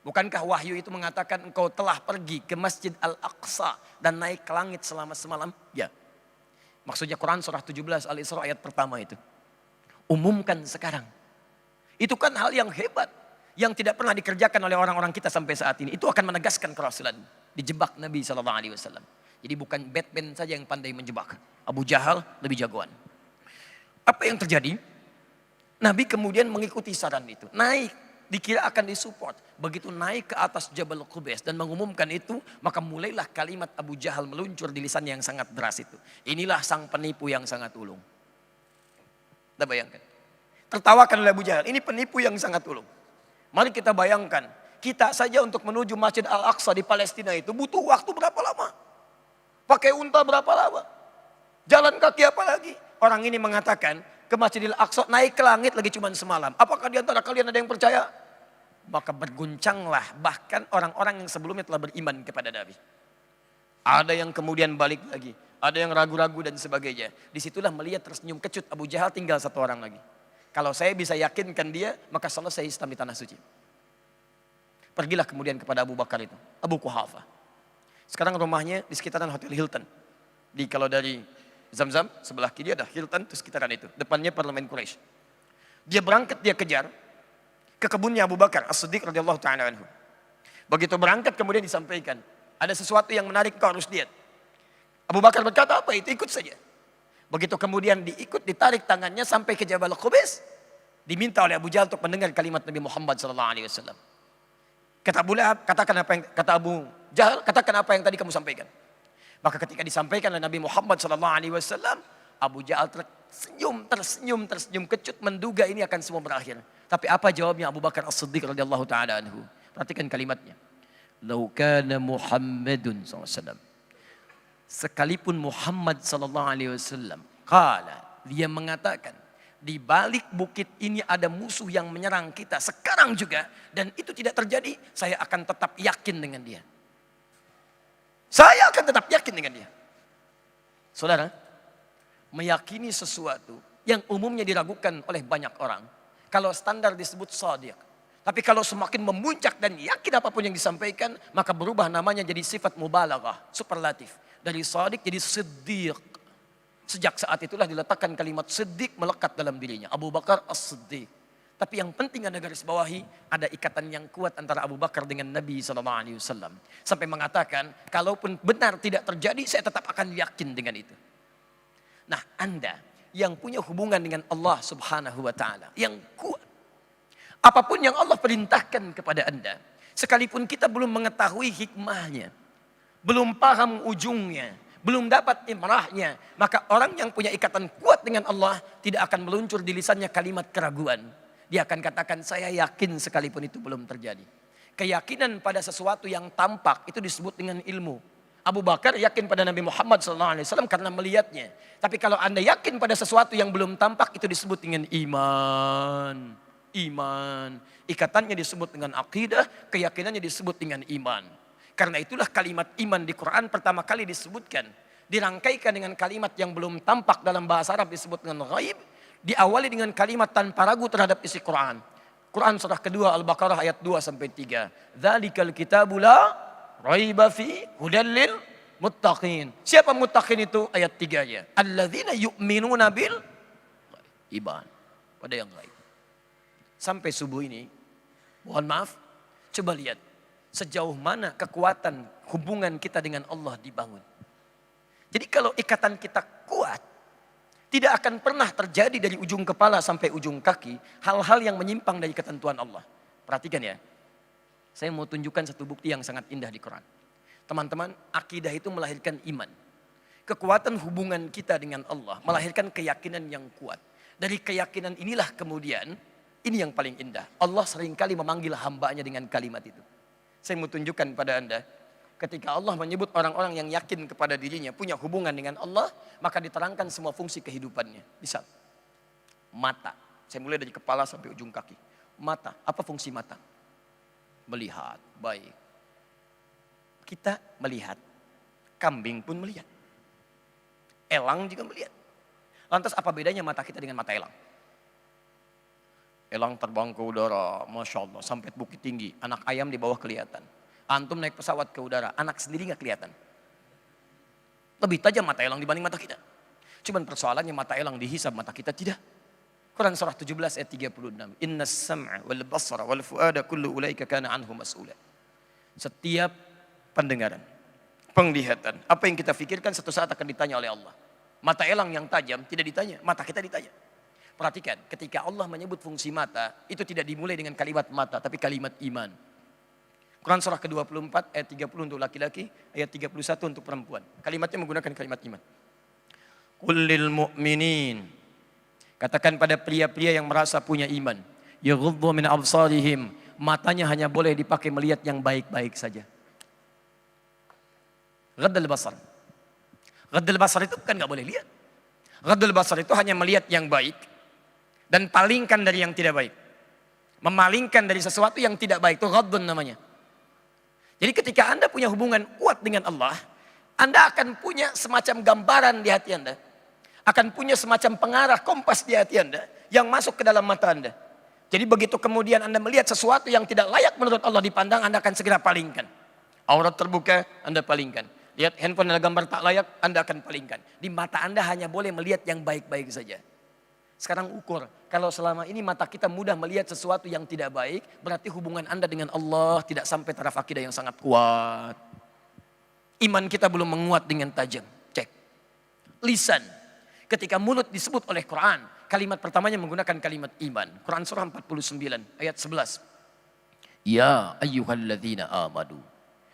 Bukankah wahyu itu mengatakan engkau telah pergi ke Masjid Al-Aqsa dan naik ke langit selama semalam? Ya. Maksudnya Quran surah 17 Al-Isra ayat pertama itu. Umumkan sekarang. Itu kan hal yang hebat. Yang tidak pernah dikerjakan oleh orang-orang kita sampai saat ini. Itu akan menegaskan kerasulan. Dijebak Nabi SAW. Jadi bukan Batman saja yang pandai menjebak. Abu Jahal lebih jagoan. Apa yang terjadi? Nabi kemudian mengikuti saran itu. Naik. Dikira akan disupport. Begitu naik ke atas Jabal Qubais dan mengumumkan itu, maka mulailah kalimat Abu Jahal meluncur di lisannya yang sangat deras itu. Inilah sang penipu yang sangat ulung. Kita bayangkan. Tertawakan oleh Abu Jahal. Ini penipu yang sangat ulung. Mari kita bayangkan. Kita saja untuk menuju Masjid Al-Aqsa di Palestina itu butuh waktu berapa lama? Pakai unta berapa lama? Jalan kaki apa lagi? Orang ini mengatakan ke Masjidil Aqsa naik ke langit lagi cuma semalam. Apakah di antara kalian ada yang percaya? Maka berguncanglah bahkan orang-orang yang sebelumnya telah beriman kepada Nabi. Ada yang kemudian balik lagi. Ada yang ragu-ragu dan sebagainya. Disitulah melihat tersenyum kecut Abu Jahal, tinggal satu orang lagi. Kalau saya bisa yakinkan dia, maka selesai Islam di tanah suci. Pergilah kemudian kepada Abu Bakar itu, Abu Quhafah. Sekarang rumahnya di sekitaran Hotel Hilton. Kalau dari Zamzam, sebelah kiri ada Hilton, itu sekitaran itu. Depannya Parlemen Quraisy. Dia berangkat, dia kejar ke kebunnya Abu Bakar As-Siddiq radhiyallahu ta'ala anhu. Begitu berangkat kemudian disampaikan, ada sesuatu yang menarik kau harus lihat. Abu Bakar berkata, apa itu? Ikut saja. Begitu kemudian ditarik tangannya sampai ke Jabal Qubais, diminta oleh Abu Jahal untuk mendengar kalimat Nabi Muhammad SAW. Kata Abu Lahab, kata Abu Jahal, katakan apa yang tadi kamu sampaikan. Maka ketika disampaikan oleh Nabi Muhammad SAW, Abu Jahal tersenyum kecut, menduga ini akan semua berakhir. Tapi apa jawabnya Abu Bakar As-Siddiq radhiyallahu ta'ala anhu? Perhatikan kalimatnya. Lau kana Muhammadun SAW. Sekalipun Muhammad SAW, dia mengatakan, di balik bukit ini ada musuh yang menyerang kita sekarang juga, dan itu tidak terjadi, saya akan tetap yakin dengan dia. Saya akan tetap yakin dengan dia. Saudara, meyakini sesuatu yang umumnya diragukan oleh banyak orang, kalau standar disebut shadiq. Tapi kalau semakin memuncak dan yakin apapun yang disampaikan, maka berubah namanya jadi sifat mubalaghah, superlatif. Dari shadiq jadi siddiq. Sejak saat itulah diletakkan kalimat siddiq melekat dalam dirinya. Abu Bakar As-Siddiq. Tapi yang penting Anda garis bawahi, ada ikatan yang kuat antara Abu Bakar dengan Nabi SAW. Sampai mengatakan, kalaupun benar tidak terjadi, saya tetap akan yakin dengan itu. Nah, Anda yang punya hubungan dengan Allah Subhanahu wa ta'ala, yang kuat. Apapun yang Allah perintahkan kepada Anda, sekalipun kita belum mengetahui hikmahnya, belum paham ujungnya, belum dapat imrahnya, maka orang yang punya ikatan kuat dengan Allah tidak akan meluncur di lisannya kalimat keraguan. Dia akan katakan, saya yakin sekalipun itu belum terjadi. Keyakinan pada sesuatu yang tampak itu disebut dengan ilmu. Abu Bakar yakin pada Nabi Muhammad SAW karena melihatnya. Tapi kalau Anda yakin pada sesuatu yang belum tampak, itu disebut dengan iman. Iman. Ikatannya disebut dengan akidah, keyakinannya disebut dengan iman. Karena itulah kalimat iman di Quran pertama kali disebutkan. Dirangkaikan dengan kalimat yang belum tampak dalam bahasa Arab disebut dengan ghaib. Diawali dengan kalimat tanpa ragu terhadap isi Quran. Quran surah kedua Al-Baqarah ayat 2-3. Dzalikal kitabu la raiba fi hudal lil Muttaqin. Siapa muttaqin itu? Ayat 3-nya. Alladzina yu'minuna bil iman. Pada yang gaib. Sampai subuh ini, mohon maaf, coba lihat sejauh mana kekuatan hubungan kita dengan Allah dibangun. Jadi kalau ikatan kita kuat, tidak akan pernah terjadi dari ujung kepala sampai ujung kaki hal-hal yang menyimpang dari ketentuan Allah. Perhatikan ya, saya mau tunjukkan satu bukti yang sangat indah di Quran. Teman-teman, akidah itu melahirkan iman. Kekuatan hubungan kita dengan Allah melahirkan keyakinan yang kuat. Dari keyakinan inilah kemudian, ini yang paling indah. Allah seringkali memanggil hambanya dengan kalimat itu. Saya mau tunjukkan pada Anda. Ketika Allah menyebut orang-orang yang yakin kepada dirinya, punya hubungan dengan Allah, maka diterangkan semua fungsi kehidupannya. Misal, mata. Saya mulai dari kepala sampai ujung kaki. Mata, apa fungsi mata? Melihat, baik. Kita melihat, kambing pun melihat. Elang juga melihat. Lantas apa bedanya mata kita dengan mata elang? Elang terbang ke udara, Masya Allah, sampai bukit tinggi. Anak ayam di bawah kelihatan. Antum naik pesawat ke udara, anak sendiri nggak kelihatan. Lebih tajam mata elang dibanding mata kita. Cuman persoalannya mata elang dihisab, mata kita tidak. Quran surah 17 ayat 36. Innas sam'a wal basara wal fuada kullu ulaika kana anhu mas'ula. Setiap pendengaran, penglihatan, apa yang kita pikirkan satu saat akan ditanya oleh Allah. Mata elang yang tajam tidak ditanya, mata kita ditanya. Perhatikan, ketika Allah menyebut fungsi mata, itu tidak dimulai dengan kalimat mata, tapi kalimat iman. Quran surah ke-24 ayat 30 untuk laki-laki, ayat 31 untuk perempuan. Kalimatnya menggunakan kalimat iman. Qul lil mu'minin. Katakan pada pria-pria yang merasa punya iman. Yaghuddu min absarihim. Matanya hanya boleh dipakai melihat yang baik-baik saja. Ghaddul basar. Ghaddul basar itu bukan nggak boleh lihat. Ghaddul basar itu hanya melihat yang baik dan palingkan dari yang tidak baik. Memalingkan dari sesuatu yang tidak baik itu ghaddun namanya. Jadi ketika Anda punya hubungan kuat dengan Allah, Anda akan punya semacam gambaran di hati Anda. Akan punya semacam pengarah kompas di hati Anda yang masuk ke dalam mata Anda. Jadi begitu kemudian Anda melihat sesuatu yang tidak layak menurut Allah dipandang, Anda akan segera palingkan. Aurat terbuka, Anda palingkan. Lihat handphone ada gambar tak layak, Anda akan palingkan. Di mata Anda hanya boleh melihat yang baik-baik saja. Sekarang ukur, kalau selama ini mata kita mudah melihat sesuatu yang tidak baik, berarti hubungan Anda dengan Allah tidak sampai taraf akidah yang sangat kuat. Iman kita belum menguat dengan tajam. Cek. Lisan. Ketika mulut disebut oleh Quran, kalimat pertamanya menggunakan kalimat iman. Quran surah 49 ayat 11. Ya ayyuhalladzina amanu.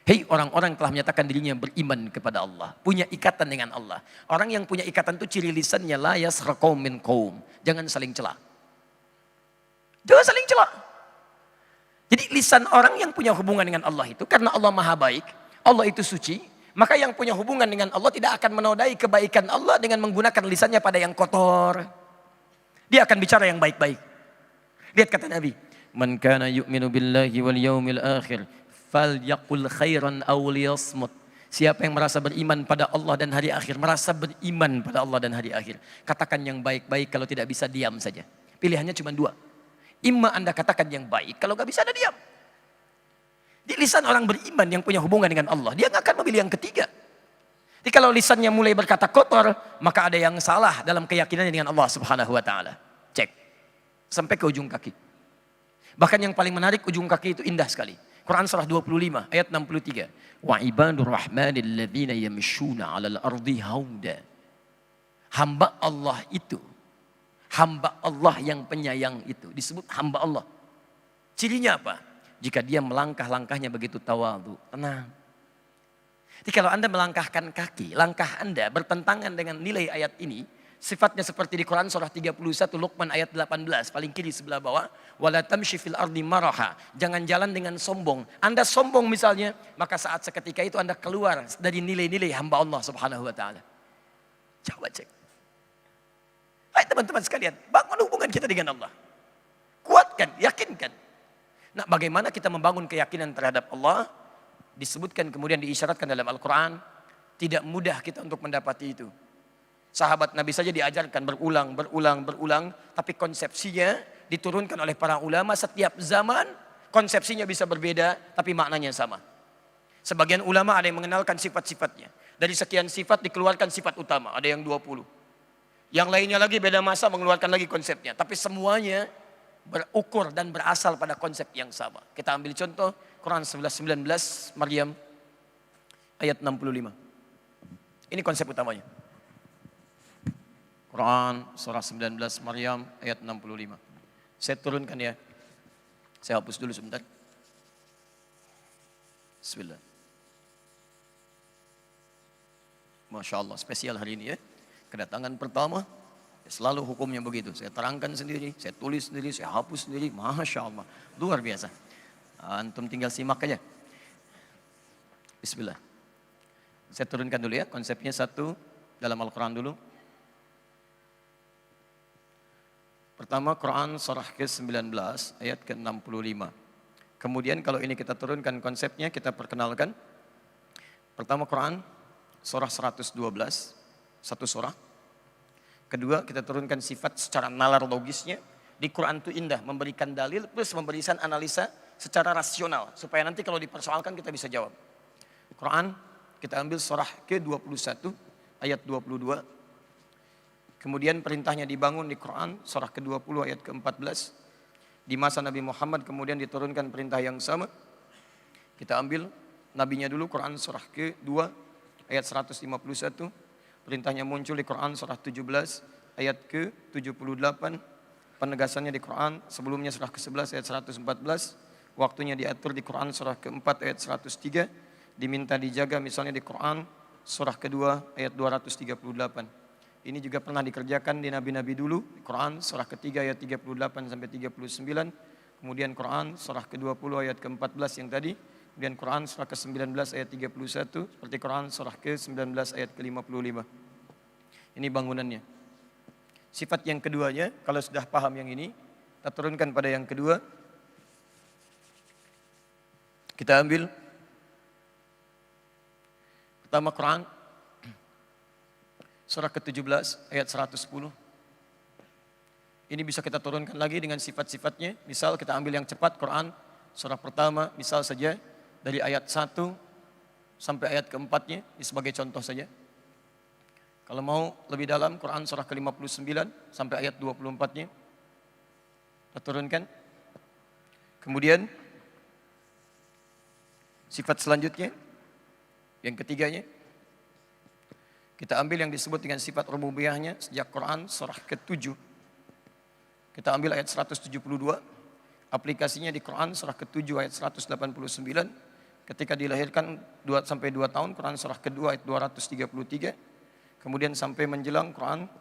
Hei orang-orang yang telah menyatakan dirinya beriman kepada Allah. Punya ikatan dengan Allah. Orang yang punya ikatan itu ciri lisannya la yasraqaum min qaum. Jangan saling cela. Jangan saling cela. Jadi lisan orang yang punya hubungan dengan Allah itu karena Allah maha baik. Allah itu suci. Maka yang punya hubungan dengan Allah tidak akan menodai kebaikan Allah dengan menggunakan lisannya pada yang kotor. Dia akan bicara yang baik-baik. Lihat kata Nabi. Man kana yu'minu billahi wal yawmil akhir. Falyaqul khairan aw liyasmut. Siapa yang merasa beriman pada Allah dan hari akhir, merasa beriman pada Allah dan hari akhir, katakan yang baik-baik, kalau tidak bisa diam saja. Pilihannya cuma dua. Imma Anda katakan yang baik, kalau nggak bisa Anda diam. Di lisan orang beriman yang punya hubungan dengan Allah, dia nggak akan memilih yang ketiga. Jadi kalau lisannya mulai berkata kotor, maka ada yang salah dalam keyakinannya dengan Allah Subhanahu wa taala. Cek. Sampai ke ujung kaki. Bahkan yang paling menarik, ujung kaki itu indah sekali. Quran surah 25 ayat 63. Wa ibadur rahmanil ladzina yamshuna 'alal ardi hauda. Hamba Allah itu, hamba Allah yang penyayang itu disebut hamba Allah. Cirinya apa? Jika dia melangkah-langkahnya begitu tawadhu, tenang. Jadi kalau Anda melangkahkan kaki, langkah Anda bertentangan dengan nilai ayat ini, sifatnya seperti di Quran surah 31 Luqman ayat 18 paling kiri sebelah bawah, wala tamshi fil ardi maraha, jangan jalan dengan sombong. Anda sombong misalnya, maka saat seketika itu Anda keluar dari nilai-nilai hamba Allah Subhanahu wa taala. Coba cek. Hai teman-teman sekalian, bangun hubungan kita dengan Allah. Kuatkan, yakinkan. Nah, bagaimana kita membangun keyakinan terhadap Allah? Disebutkan kemudian diisyaratkan dalam Al-Qur'an, tidak mudah kita untuk mendapati itu. Sahabat Nabi saja diajarkan berulang, tapi konsepsinya diturunkan oleh para ulama setiap zaman, konsepsinya bisa berbeda, tapi maknanya sama. Sebagian ulama ada yang mengenalkan sifat-sifatnya. Dari sekian sifat dikeluarkan sifat utama, ada yang 20. Yang lainnya lagi beda masa mengeluarkan lagi konsepnya. Tapi semuanya berukur dan berasal pada konsep yang sama. Kita ambil contoh Quran 11:19 Maryam ayat 65. Ini konsep utamanya. Quran surah 19 Maryam ayat 65. Saya turunkan ya. Saya hapus dulu sebentar. Bismillah. Masya Allah, spesial hari ini ya. Kedatangan pertama, selalu hukumnya begitu. Saya terangkan sendiri, saya tulis sendiri, saya hapus sendiri. Masya Allah, luar biasa. Antum tinggal simak aja. Bismillah. Saya turunkan dulu ya, konsepnya satu dalam Al-Quran dulu. Pertama Quran surah ke-19 ayat ke-65. Kemudian kalau ini kita turunkan konsepnya, kita perkenalkan. Pertama Quran surah 112, satu surah. Kedua kita turunkan sifat secara nalar logisnya. Di Quran itu indah, memberikan dalil plus memberikan analisa secara rasional. Supaya nanti kalau dipersoalkan kita bisa jawab. Quran kita ambil surah ke-21 ayat 22. Kemudian perintahnya dibangun di Quran surah ke-20 ayat ke-14. Di masa Nabi Muhammad kemudian diturunkan perintah yang sama. Kita ambil nabinya dulu Quran surah ke-2 ayat 151. Perintahnya muncul di Quran surah 17 ayat ke-78. Penegasannya di Quran sebelumnya surah ke-11 ayat 114. Waktunya diatur di Quran surah ke-4 ayat 103. Diminta dijaga misalnya di Quran surah ke-2 ayat 238. Ini juga pernah dikerjakan di nabi-nabi dulu. Quran surah ke-3 ayat 38 sampai 39. Kemudian Quran surah ke-20 ayat ke-14 yang tadi. Kemudian Quran surah ke-19 ayat 31. Seperti Quran surah ke-19 ayat ke-55. Ini bangunannya. Sifat yang keduanya, kalau sudah paham yang ini, kita turunkan pada yang kedua. Kita ambil. Pertama Quran surah ke-17 ayat 110. Ini bisa kita turunkan lagi dengan sifat-sifatnya. Misal kita ambil yang cepat Quran surah pertama misal saja dari ayat 1 sampai ayat ke-4-nya ini sebagai contoh saja. Kalau mau lebih dalam Quran surah ke-59 sampai ayat 24-nya. Kita turunkan. Kemudian sifat selanjutnya yang ketiganya kita ambil yang disebut dengan sifat rububiyahnya sejak Quran surah ke-7. Kita ambil ayat 172. Aplikasinya di Quran surah ke-7 ayat 189. Ketika dilahirkan 2 sampai 2 tahun Quran surah ke-2 ayat 233. Kemudian sampai menjelang Quran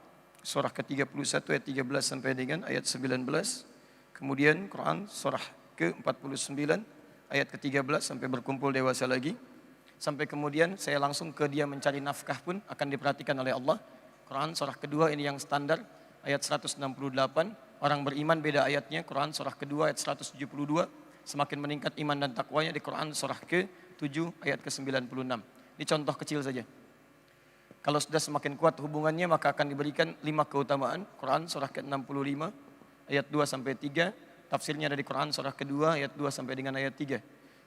surah ke-31 ayat 13 sampai dengan ayat 19. Kemudian Quran surah ke-49 ayat ke-13 sampai berkumpul dewasa lagi. Sampai kemudian saya langsung ke dia mencari nafkah pun akan diperhatikan oleh Allah. Quran surah kedua ini yang standar ayat 168. Orang beriman beda ayatnya. Quran surah kedua ayat 172. Semakin meningkat iman dan takwanya di Quran surah ke-7 ayat ke-96. Ini contoh kecil saja. Kalau sudah semakin kuat hubungannya maka akan diberikan 5 keutamaan. Quran surah ke-65 ayat 2 sampai 3. Tafsirnya ada di Quran surah kedua ayat 2 sampai dengan ayat 3.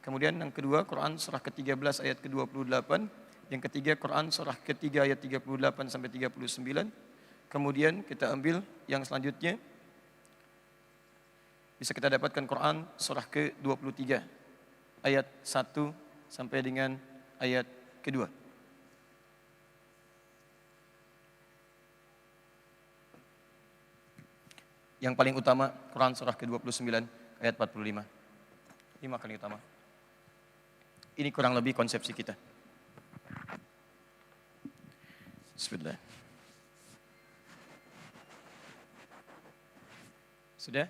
Kemudian yang kedua Quran surah ke-13 ayat ke-28. Yang ketiga Quran surah ke-3 ayat 38 sampai 39. Kemudian kita ambil yang selanjutnya. Bisa kita dapatkan Quran surah ke-23 ayat 1 sampai dengan ayat kedua. Yang paling utama Quran surah ke-29 ayat 45. 5 kali utama. Ini kurang lebih konsepsi kita. Bismillah. Sudah?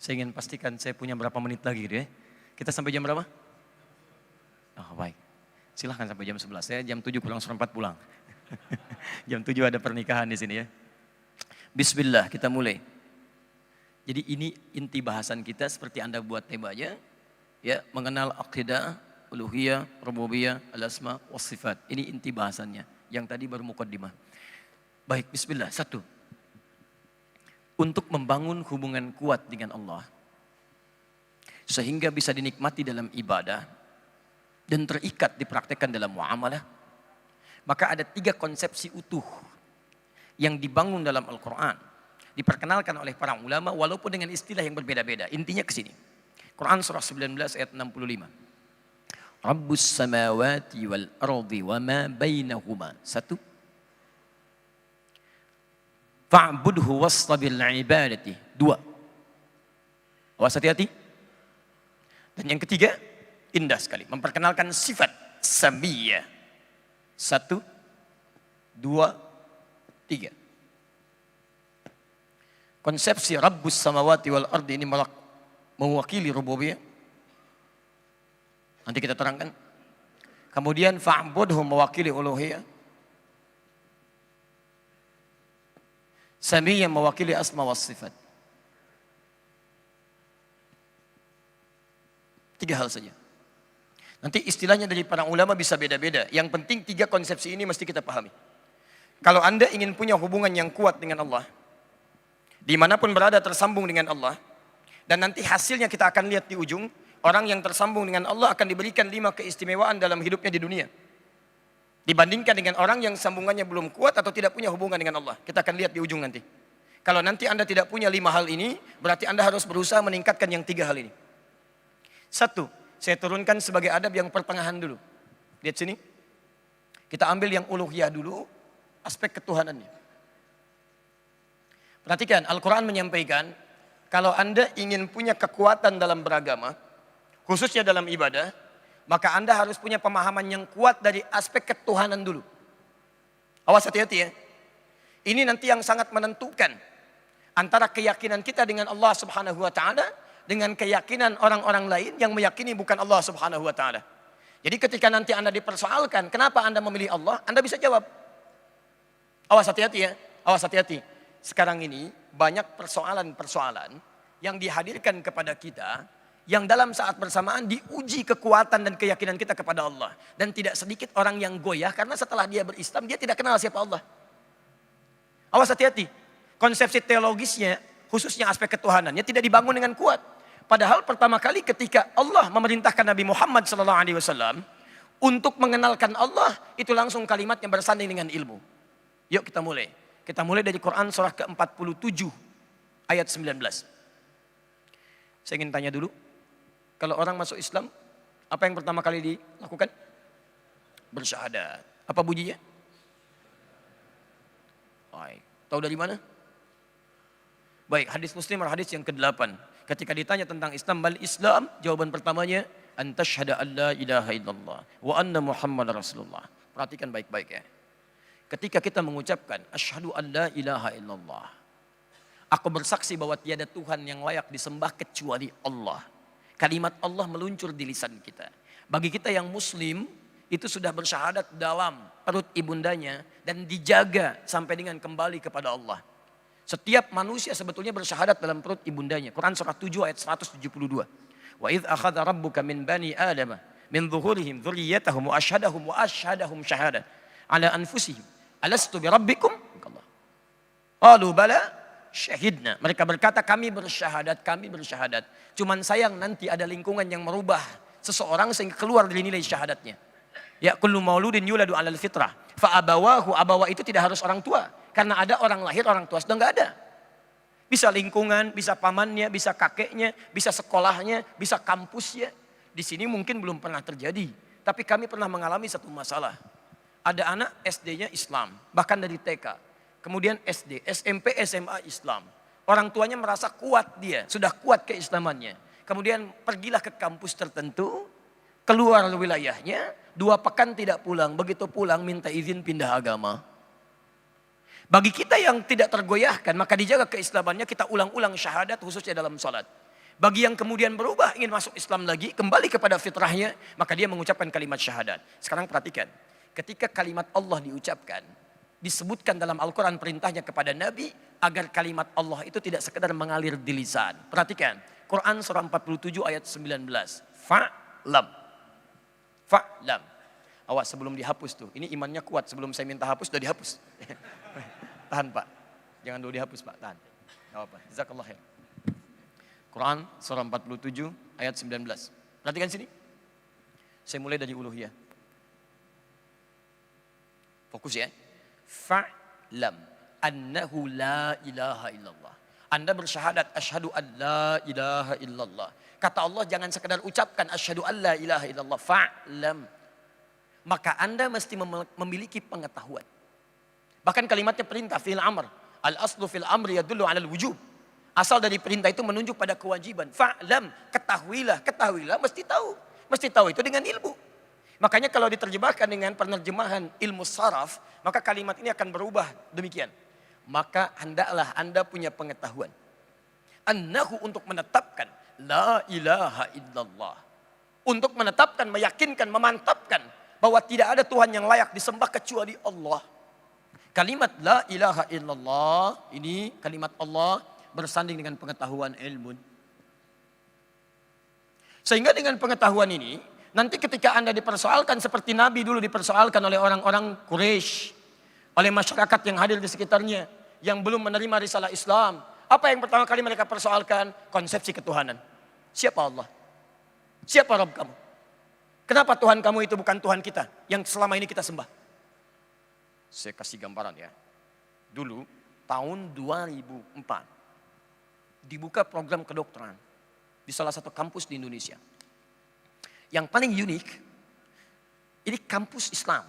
Saya ingin pastikan saya punya berapa menit lagi gitu ya. Kita sampai jam berapa? Oh baik. Silahkan sampai jam 11. Saya jam 7 kurang seperempat pulang. Jam 7 ada pernikahan di sini ya. Bismillah, kita mulai. Jadi ini inti bahasan kita seperti Anda buat temanya. Ya, mengenal akidah, uluhiyah, rububiyah, al-asma, was-sifat. Ini inti bahasannya. Yang tadi baru muqaddimah. Baik, bismillah. 1. Untuk membangun hubungan kuat dengan Allah. sehingga bisa dinikmati dalam ibadah dan terikat dipraktekkan dalam muamalah, maka ada 3 konsepsi utuh yang dibangun dalam Al-Quran, diperkenalkan oleh para ulama walaupun dengan istilah yang berbeda-beda. Intinya ke sini. Quran surah 19 ayat 65. Rabbus samawati wal ardi wa ma bainahuma. 1. Fa'budhu wastabir ibadati. 2. Awas hati-hati. Dan yang ketiga, indah sekali, memperkenalkan sifat samiyah. 1, 2, 3. Konsepsi Rabbus samawati wal ardi ini mewakili rububiyah. Nanti kita terangkan. Kemudian fa'budhu mewakili uluhiyah. Samiyah mewakili asma was sifat. 3 hal saja. Nanti istilahnya dari para ulama bisa beda-beda. Yang penting 3 konsepsi ini mesti kita pahami. Kalau Anda ingin punya hubungan yang kuat dengan Allah, dimanapun berada tersambung dengan Allah, dan nanti hasilnya kita akan lihat di ujung, orang yang tersambung dengan Allah akan diberikan 5 keistimewaan dalam hidupnya di dunia. Dibandingkan dengan orang yang sambungannya belum kuat atau tidak punya hubungan dengan Allah. Kita akan lihat di ujung nanti. Kalau nanti Anda tidak punya 5 hal ini, berarti Anda harus berusaha meningkatkan yang 3 hal ini. 1, saya turunkan sebagai adab yang pertengahan dulu. Lihat sini. Kita ambil yang uluhiyah dulu, aspek ketuhanannya. Perhatikan, Al-Quran menyampaikan, kalau Anda ingin punya kekuatan dalam beragama, khususnya dalam ibadah, maka Anda harus punya pemahaman yang kuat dari aspek ketuhanan dulu. Awas hati-hati ya. Ini nanti yang sangat menentukan antara keyakinan kita dengan Allah Subhanahu wa taala dengan keyakinan orang-orang lain yang meyakini bukan Allah Subhanahu wa taala. Jadi ketika nanti Anda dipersoalkan, kenapa Anda memilih Allah? Anda bisa jawab. Awas hati-hati ya. Awas hati-hati. Sekarang ini banyak persoalan-persoalan yang dihadirkan kepada kita yang dalam saat bersamaan diuji kekuatan dan keyakinan kita kepada Allah. Dan tidak sedikit orang yang goyah karena setelah dia berislam dia tidak kenal siapa Allah. Awas hati-hati. Konsepsi teologisnya, khususnya aspek ketuhanannya tidak dibangun dengan kuat. Padahal pertama kali ketika Allah memerintahkan Nabi Muhammad SAW untuk mengenalkan Allah, itu langsung kalimat yang bersanding dengan ilmu. Yuk kita mulai. Kita mulai dari Quran surah ke-47 ayat 19. Saya ingin tanya dulu, kalau orang masuk Islam, apa yang pertama kali dilakukan? Bersyahadat. Apa bunyinya? Baik. Tahu dari mana? Baik, hadis Muslim hadis yang ke-8. Ketika ditanya tentang Islam, bal Islam, jawaban pertamanya, antasyhada an la ilaha illallah wa anna Muhammad Rasulullah. Perhatikan baik-baik ya. Ketika kita mengucapkan asyhadu an la ilaha illallah, aku bersaksi bahwa tiada Tuhan yang layak disembah kecuali Allah. Kalimat Allah meluncur di lisan kita. Bagi kita yang muslim, itu sudah bersyahadat dalam perut ibundanya dan dijaga sampai dengan kembali kepada Allah. Setiap manusia sebetulnya bersyahadat dalam perut ibundanya. Quran surah 7 ayat 172. Wa idh akhadha rabbuka min bani adama min dhuhurihim dzurriyyatahum wa asyhadahum syahadat ala anfusihim alastu bi rabbikum? Qalu bala syahidna. Mereka berkata kami bersyahadat. Cuman sayang nanti ada lingkungan yang merubah seseorang sehingga keluar dari nilai syahadatnya. Ya kullu mauludin yuladu 'alal fitrah. Fa abawahu, abawa itu tidak harus orang tua. Karena ada orang lahir, orang tua sudah enggak ada. Bisa lingkungan, bisa pamannya, bisa kakeknya, bisa sekolahnya, bisa kampusnya. Di sini mungkin belum pernah terjadi. Tapi kami pernah mengalami satu masalah. Ada anak SD-nya Islam, bahkan dari TK. Kemudian SD, SMP, SMA Islam. Orang tuanya merasa kuat dia, sudah kuat keislamannya. Kemudian pergilah ke kampus tertentu, keluar wilayahnya, 2 pekan tidak pulang. Begitu pulang minta izin pindah agama. Bagi kita yang tidak tergoyahkan, maka dijaga keislamannya, kita ulang-ulang syahadat khususnya dalam salat. Bagi yang kemudian berubah, ingin masuk Islam lagi, kembali kepada fitrahnya, maka dia mengucapkan kalimat syahadat. Sekarang perhatikan, ketika kalimat Allah diucapkan, disebutkan dalam Al-Quran perintahnya kepada Nabi, agar kalimat Allah itu tidak sekedar mengalir di lisan. Perhatikan, Quran surah 47 ayat 19. Fa'lam. Fa'lam. Awas sebelum dihapus tuh, ini imannya kuat, sebelum saya minta hapus, sudah dihapus. Tahan Pak, jangan dulu dihapus Pak, tahan. Gak apa-apa, jazakallah khair. Quran surah 47 ayat 19. Perhatikan sini. Saya mulai dari uluhiyah. Fokus ya. Fa'lam annahu la ilaha illallah. Anda bersyahadat asyhadu an la ilaha illallah. Kata Allah jangan sekedar ucapkan asyhadu an la ilaha illallah. Fa'lam. Maka Anda mesti memiliki pengetahuan. Bahkan kalimatnya perintah fi'il amr. Al-aslu fil amri yadullu 'alal wujub. Asal dari perintah itu menunjuk pada kewajiban. Fa'lam, ketahuilah, mesti tahu. Mesti tahu itu dengan ilmu. Makanya kalau diterjemahkan dengan penerjemahan ilmu saraf, maka kalimat ini akan berubah demikian. Maka hendaklah Anda punya pengetahuan. Annahu untuk menetapkan la ilaha illallah. Untuk menetapkan, meyakinkan, memantapkan bahwa tidak ada Tuhan yang layak disembah kecuali Allah. Kalimat la ilaha illallah ini kalimat Allah bersanding dengan pengetahuan ilmu. Sehingga dengan pengetahuan ini, nanti ketika Anda dipersoalkan seperti Nabi dulu dipersoalkan oleh orang-orang Quraisy, oleh masyarakat yang hadir di sekitarnya, yang belum menerima risalah Islam. Apa yang pertama kali mereka persoalkan? Konsepsi ketuhanan. Siapa Allah? Siapa Rabb kamu? Kenapa Tuhan kamu itu bukan Tuhan kita yang selama ini kita sembah? Saya kasih gambaran ya. Dulu tahun 2004 dibuka program kedokteran di salah satu kampus di Indonesia. Yang paling unik, ini kampus Islam.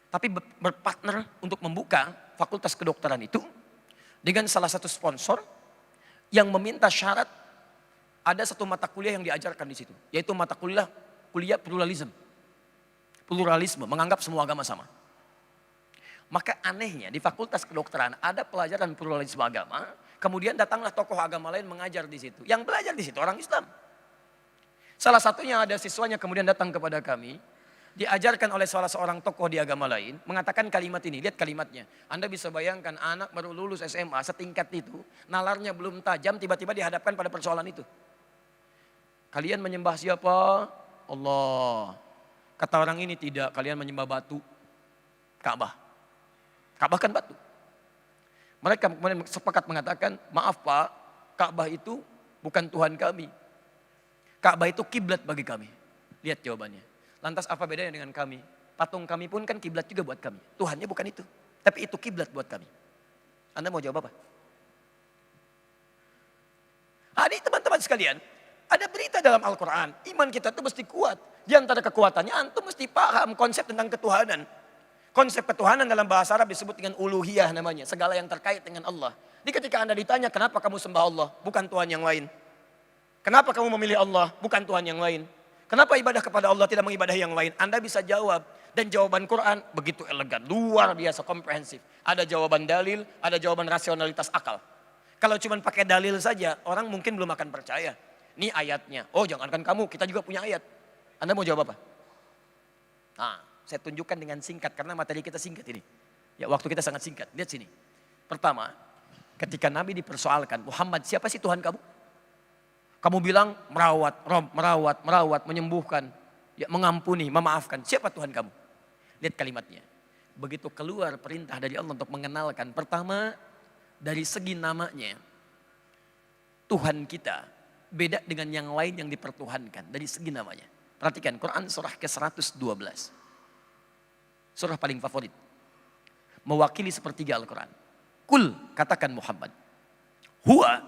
Tapi berpartner untuk membuka fakultas kedokteran itu dengan salah satu sponsor yang meminta syarat ada satu mata kuliah yang diajarkan di situ. Yaitu mata kuliah pluralisme. Pluralisme, menganggap semua agama sama. Maka anehnya di fakultas kedokteran ada pelajaran pluralisme agama. Kemudian datanglah tokoh agama lain mengajar di situ. Yang belajar di situ orang Islam. Salah satunya ada siswanya kemudian datang kepada kami. Diajarkan oleh salah seorang tokoh di agama lain. Mengatakan kalimat ini. Lihat kalimatnya. Anda bisa bayangkan anak baru lulus SMA setingkat itu. Nalarnya belum tajam tiba-tiba dihadapkan pada persoalan itu. Kalian menyembah siapa? Allah. Kata orang ini tidak. Kalian menyembah batu. Ka'bah. Ka'bah kan batu. Mereka kemudian sepakat mengatakan, maaf Pak, Ka'bah itu bukan Tuhan kami. Ka'bah itu kiblat bagi kami. Lihat jawabannya. Lantas apa bedanya dengan kami? Patung kami pun kan kiblat juga buat kami. Tuhannya bukan itu. Tapi itu kiblat buat kami. Anda mau jawab apa? Ini teman-teman sekalian. Ada berita dalam Al-Quran. Iman kita itu mesti kuat. Di antara kekuatannya, antum mesti paham konsep tentang ketuhanan. Konsep ketuhanan dalam bahasa Arab disebut dengan uluhiyah namanya. Segala yang terkait dengan Allah. Jadi ketika Anda ditanya kenapa kamu sembah Allah, bukan Tuhan yang lain. Kenapa kamu memilih Allah, bukan Tuhan yang lain. Kenapa ibadah kepada Allah tidak mengibadah yang lain. Anda bisa jawab. Dan jawaban Quran begitu elegan, luar biasa komprehensif. Ada jawaban dalil, ada jawaban rasionalitas akal. Kalau cuma pakai dalil saja, orang mungkin belum akan percaya. Ini ayatnya. Oh jangankan kamu, kita juga punya ayat. Anda mau jawab apa? Saya tunjukkan dengan singkat karena materi kita singkat ini. Ya waktu kita sangat singkat. Lihat sini. Pertama, ketika Nabi dipersoalkan, Muhammad siapa sih Tuhan kamu? Kamu bilang merawat, Rob, merawat, menyembuhkan, ya, mengampuni, memaafkan. Siapa Tuhan kamu? Lihat kalimatnya. Begitu keluar perintah dari Allah untuk mengenalkan. Pertama, dari segi namanya. Tuhan kita beda dengan yang lain yang dipertuhankan. Dari segi namanya. Perhatikan Quran surah ke-112. Surah paling favorit. Mewakili sepertiga Al-Quran. Kul, katakan Muhammad. Huwa,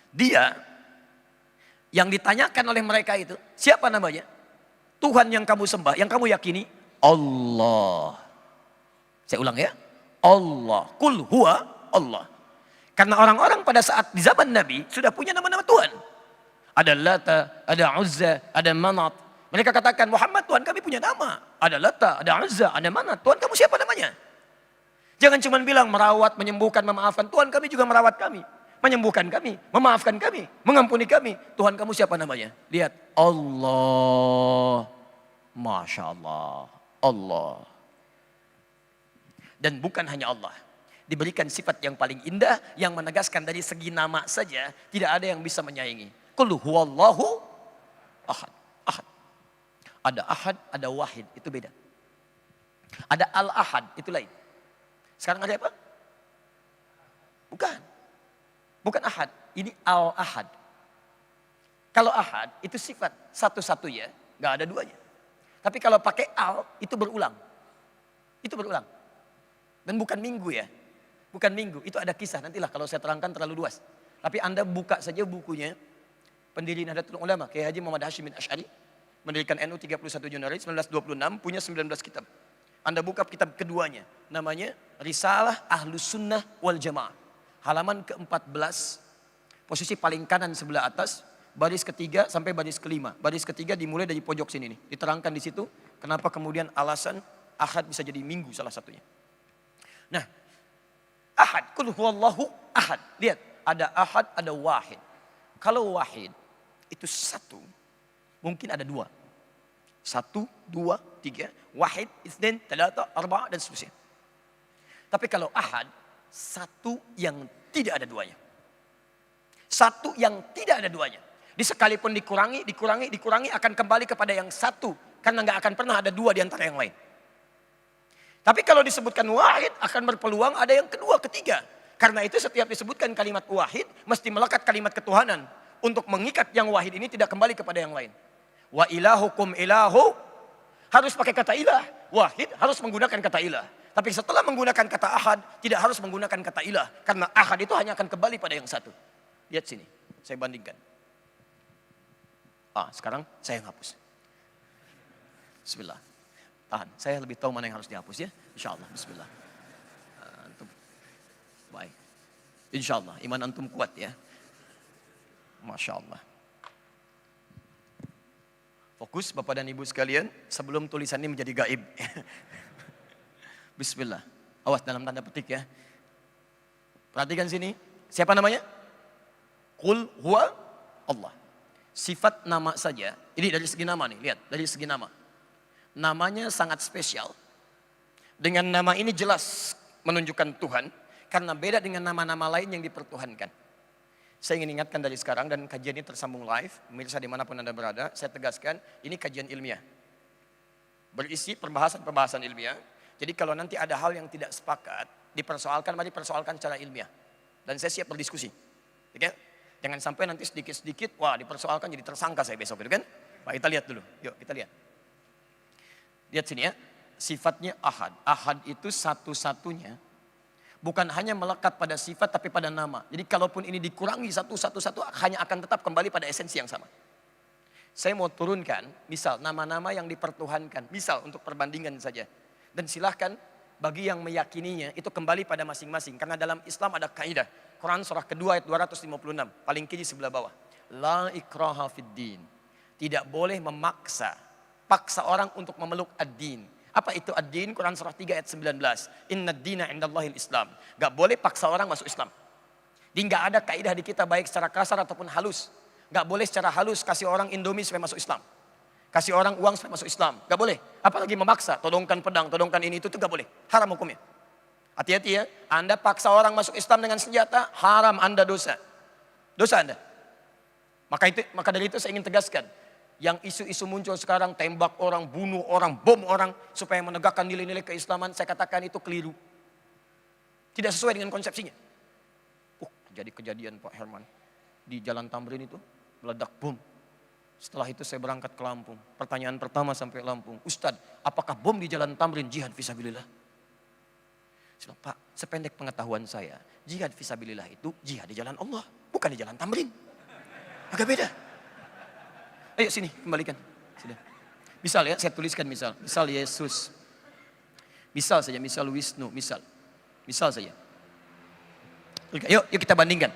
dia yang ditanyakan oleh mereka itu. Siapa namanya? Tuhan yang kamu sembah, yang kamu yakini. Allah. Saya ulang ya. Allah. Kul huwa Allah. Karena orang-orang pada saat di zaman Nabi sudah punya nama-nama Tuhan. Ada Lata, ada Uzza, ada Manat. Mereka katakan, Muhammad Tuhan kami punya nama. Ada Lata, ada Uzza, ada Manat. Tuhan kamu siapa namanya? Jangan cuma bilang merawat, menyembuhkan, memaafkan. Tuhan kami juga merawat kami. Menyembuhkan kami, memaafkan kami, mengampuni kami. Tuhan kamu siapa namanya? Lihat, Allah. Masya Allah. Allah. Dan bukan hanya Allah. Diberikan sifat yang paling indah, yang menegaskan dari segi nama saja, tidak ada yang bisa menyaingi. Qul huwallahu ahad. Ahad. Ada ahad, ada wahid, itu beda. Ada al-ahad, itu lain. Sekarang ada apa? Bukan. Bukan ahad, ini al-ahad. Kalau ahad itu sifat satu-satunya, nggak ada duanya. Tapi kalau pakai al itu berulang. Itu berulang. Dan bukan minggu ya. Bukan minggu, itu ada kisah. Nantilah kalau saya terangkan terlalu luas. Tapi Anda buka saja bukunya. Pendiri Nahdlatul Ulama, Kiai Haji Muhammad Hashim bin Asy'ari. Mendirikan NU 31 Januari 1926, punya 19 kitab. Anda buka kitab keduanya, namanya Risalah Ahlus Sunnah wal Jamaah. Halaman ke-14, posisi paling kanan sebelah atas, baris ketiga sampai baris kelima. Baris ketiga dimulai dari pojok sini nih. Diterangkan di situ, kenapa kemudian alasan ahad bisa jadi minggu salah satunya. Nah, ahad, kul huwallahu ahad. Lihat, ada ahad, ada wahid. Kalau wahid, itu satu, mungkin ada dua. Satu, dua, tiga, wahid, itsnain, talata, arba'a, dan seterusnya. Tapi kalau ahad, satu yang tidak ada duanya. Satu yang tidak ada duanya. Sekalipun dikurangi akan kembali kepada yang satu. Karena nggak akan pernah ada dua di antara yang lain. Tapi kalau disebutkan wahid akan berpeluang ada yang kedua, ketiga. Karena itu setiap disebutkan kalimat wahid mesti melekat kalimat ketuhanan. Untuk mengikat yang wahid ini tidak kembali kepada yang lain. Wa ilahukum ilahu harus pakai kata ilah. Wahid harus menggunakan kata ilah. Tapi setelah menggunakan kata ahad tidak harus menggunakan kata ilah. Karena ahad itu hanya akan kembali pada yang satu. Lihat sini, saya bandingkan. Sekarang saya hapus. Bismillah. Tahan, saya lebih tahu mana yang harus dihapus ya. Insyaallah, bismillah. Antum. Baik. Insyaallah, iman antum kuat ya. Masya Allah. Fokus Bapak dan Ibu sekalian, sebelum tulisan ini menjadi gaib. Bismillah. Awas dalam tanda petik ya. Perhatikan sini. Siapa namanya? Qul huwa Allah. Sifat nama saja. Ini dari segi nama nih, lihat. Dari segi nama. Namanya sangat spesial. Dengan nama ini jelas menunjukkan Tuhan. Karena beda dengan nama-nama lain yang dipertuhankan. Saya ingin ingatkan dari sekarang dan kajian ini tersambung live. Pemirsa dimanapun Anda berada, saya tegaskan ini kajian ilmiah. Berisi pembahasan ilmiah. Jadi kalau nanti ada hal yang tidak sepakat, dipersoalkan, mari persoalkan secara ilmiah. Dan saya siap berdiskusi. Oke? Jangan sampai nanti sedikit-sedikit, wah dipersoalkan jadi tersangka saya besok, gitu kan? Pak, kita lihat dulu. Yuk, kita lihat. Lihat sini ya. Sifatnya ahad. Ahad itu satu-satunya. Bukan hanya melekat pada sifat tapi pada nama. Jadi kalaupun ini dikurangi satu hanya akan tetap kembali pada esensi yang sama. Saya mau turunkan misal nama-nama yang dipertuhankan. Misal untuk perbandingan saja. Dan silahkan bagi yang meyakininya itu kembali pada masing-masing. Karena dalam Islam ada kaidah. Quran surah kedua ayat 256. Paling kiri sebelah bawah. La ikraha fid din. Tidak boleh memaksa. Paksa orang untuk memeluk ad-din. Apa itu ad-din? Quran surah 3 ayat 19. Inna ad-dina indallahil Islam. Gak boleh paksa orang masuk Islam. Jadi gak ada kaidah di kita baik secara kasar ataupun halus. Gak boleh secara halus kasih orang Indomie supaya masuk Islam. Kasih orang uang supaya masuk Islam. Gak boleh. Apalagi memaksa. Todongkan pedang, todongkan ini itu gak boleh. Haram hukumnya. Hati-hati ya. Anda paksa orang masuk Islam dengan senjata, haram, Anda dosa. Dosa Anda. Maka dari itu saya ingin tegaskan. Yang isu-isu muncul sekarang, tembak orang, bunuh orang, bom orang, supaya menegakkan nilai-nilai keislaman, saya katakan itu keliru. Tidak sesuai dengan konsepsinya. Jadi kejadian Pak Herman, di Jalan Tamrin itu, meledak bom. Setelah itu saya berangkat ke Lampung. Pertanyaan pertama sampai Lampung, Ustadz, apakah bom di Jalan Tamrin jihad fisabilillah? Saya bilang, Pak, sependek pengetahuan saya, jihad fisabilillah itu jihad di jalan Allah, bukan di Jalan Tamrin. Agak beda. Ayo sini, kembalikan. Sudah. Misal ya, saya tuliskan misal. Misal Yesus. Misal saja, misal Wisnu, misal. Misal saja. Yuk kita bandingkan.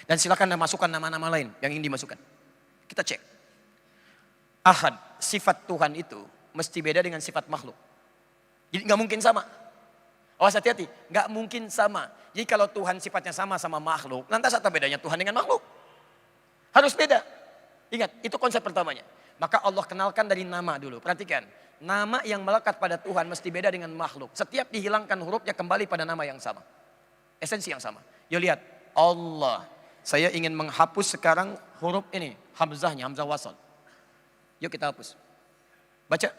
Dan silakan Anda masukkan nama-nama lain yang ingin dimasukkan. Kita cek. Ahad, sifat Tuhan itu mesti beda dengan sifat makhluk. Jadi nggak mungkin sama. Awas hati-hati, nggak mungkin sama. Jadi kalau Tuhan sifatnya sama makhluk, lantas apa bedanya Tuhan dengan makhluk? Harus beda. Ingat, itu konsep pertamanya. Maka Allah kenalkan dari nama dulu. Perhatikan, nama yang melekat pada Tuhan mesti beda dengan makhluk. Setiap dihilangkan hurufnya kembali pada nama yang sama. Esensi yang sama. Yuk lihat, Allah. Saya ingin menghapus sekarang huruf ini. Hamzahnya, hamzah wasal. Yuk kita hapus. Baca.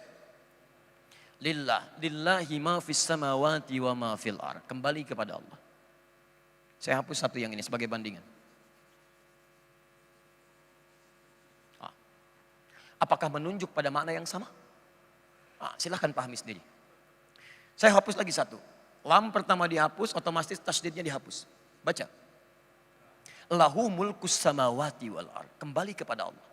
Lillahi ma fis samawati wa ma fil ar. Kembali kepada Allah. Saya hapus satu yang ini sebagai bandingan. Apakah menunjuk pada makna yang sama? Silahkan pahami sendiri. Saya hapus lagi satu. Lam pertama dihapus, otomatis tasdidnya dihapus. Baca. Lahu mulkus samawati wal ard. Kembali kepada Allah.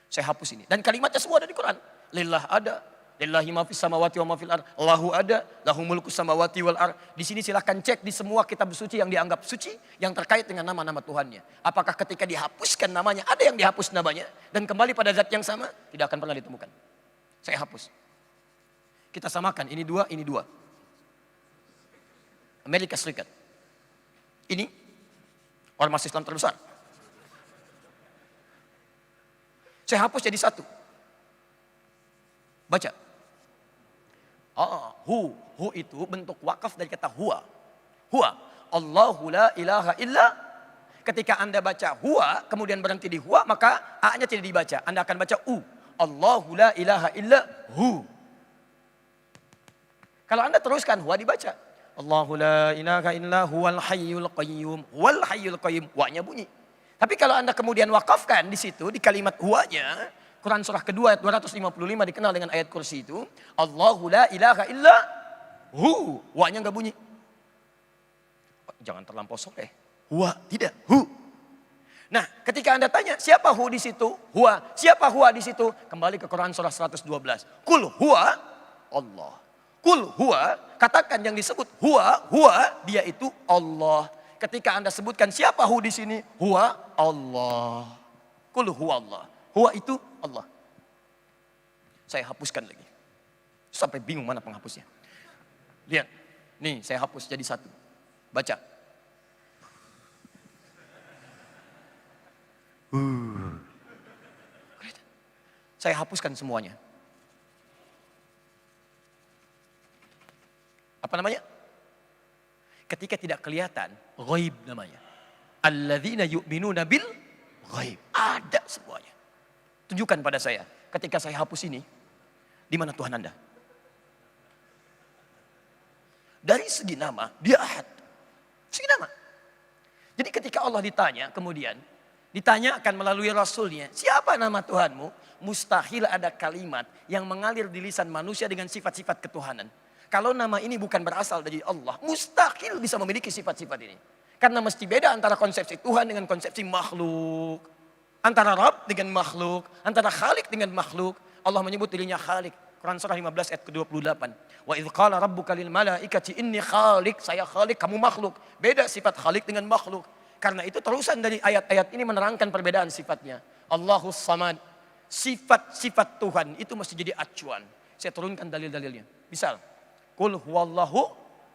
Saya hapus ini. Dan kalimatnya semua ada di Quran. Lillah ada. Lillahi ma fis samawati wa ma fil ard. Lahu ada. Lahu mulkus samawati wal ard. Di sini silahkan cek di semua kitab suci yang dianggap suci. Yang terkait dengan nama-nama Tuhannya. Apakah ketika dihapuskan namanya, ada yang dihapus namanya. Dan kembali pada zat yang sama, tidak akan pernah ditemukan. Saya hapus. Kita samakan. Ini dua, ini dua. Amerika Serikat. Ini ormas Islam terbesar. Saya hapus jadi satu. Baca. Hu itu bentuk wakaf dari kata huwa. Huwa. Allahu la ilaha illa. Ketika Anda baca huwa, kemudian berhenti di huwa, maka A-nya tidak dibaca. Anda akan baca u. Allahu la ilaha illa hu. Kalau Anda teruskan huwa dibaca. Allahu la ilaha illa huwal hayyul qayyum. Huwal hayyul qayyum. Wa-nya bunyi. Tapi kalau Anda kemudian wakafkan di situ, di kalimat huwa-nya, Quran surah kedua ayat 255 dikenal dengan ayat kursi itu. Allahu la ilaha illa hu. Wa-nya enggak bunyi. Jangan terlampau soleh. Huwa, tidak. Hu. Nah, ketika Anda tanya, siapa hu di situ? Huwa. Siapa huwa di situ? Kembali ke Quran surah 112. Kul huwa Allah. Kul huwa, katakan yang disebut huwa, dia itu Allah. Ketika Anda sebutkan siapa hu di sini? Huwa Allah. Kul huwa Allah. Huwa itu Allah. Saya hapuskan lagi. Sampai bingung mana penghapusnya. Lihat. Nih saya hapus jadi satu. Baca. Saya hapuskan semuanya. Apa namanya? Ketika tidak kelihatan, ghaib namanya. Alladzina yu'minuna bil ghaib. Ada semuanya. Tunjukkan pada saya, ketika saya hapus ini, di mana Tuhan Anda? Dari segi nama, dia ahad. Segi nama. Jadi ketika Allah ditanya, kemudian ditanyakan melalui Rasulnya, siapa nama Tuhanmu? Mustahil ada kalimat yang mengalir di lisan manusia dengan sifat-sifat ketuhanan. Kalau nama ini bukan berasal dari Allah, mustahil bisa memiliki sifat-sifat ini. Karena mesti beda antara konsepsi Tuhan dengan konsepsi makhluk. Antara Rabb dengan makhluk, antara Khalik dengan makhluk. Allah menyebut dirinya Khalik. Quran surah 15 ayat ke-28. Wa idh qala rabbuka lil malaikati inni khalik, saya Khalik, kamu makhluk. Beda sifat Khalik dengan makhluk. Karena itu terusan dari ayat-ayat ini menerangkan perbedaan sifatnya. Allahus Samad. Sifat-sifat Tuhan itu mesti jadi acuan. Saya turunkan dalil-dalilnya. Misal, Qul huwallahu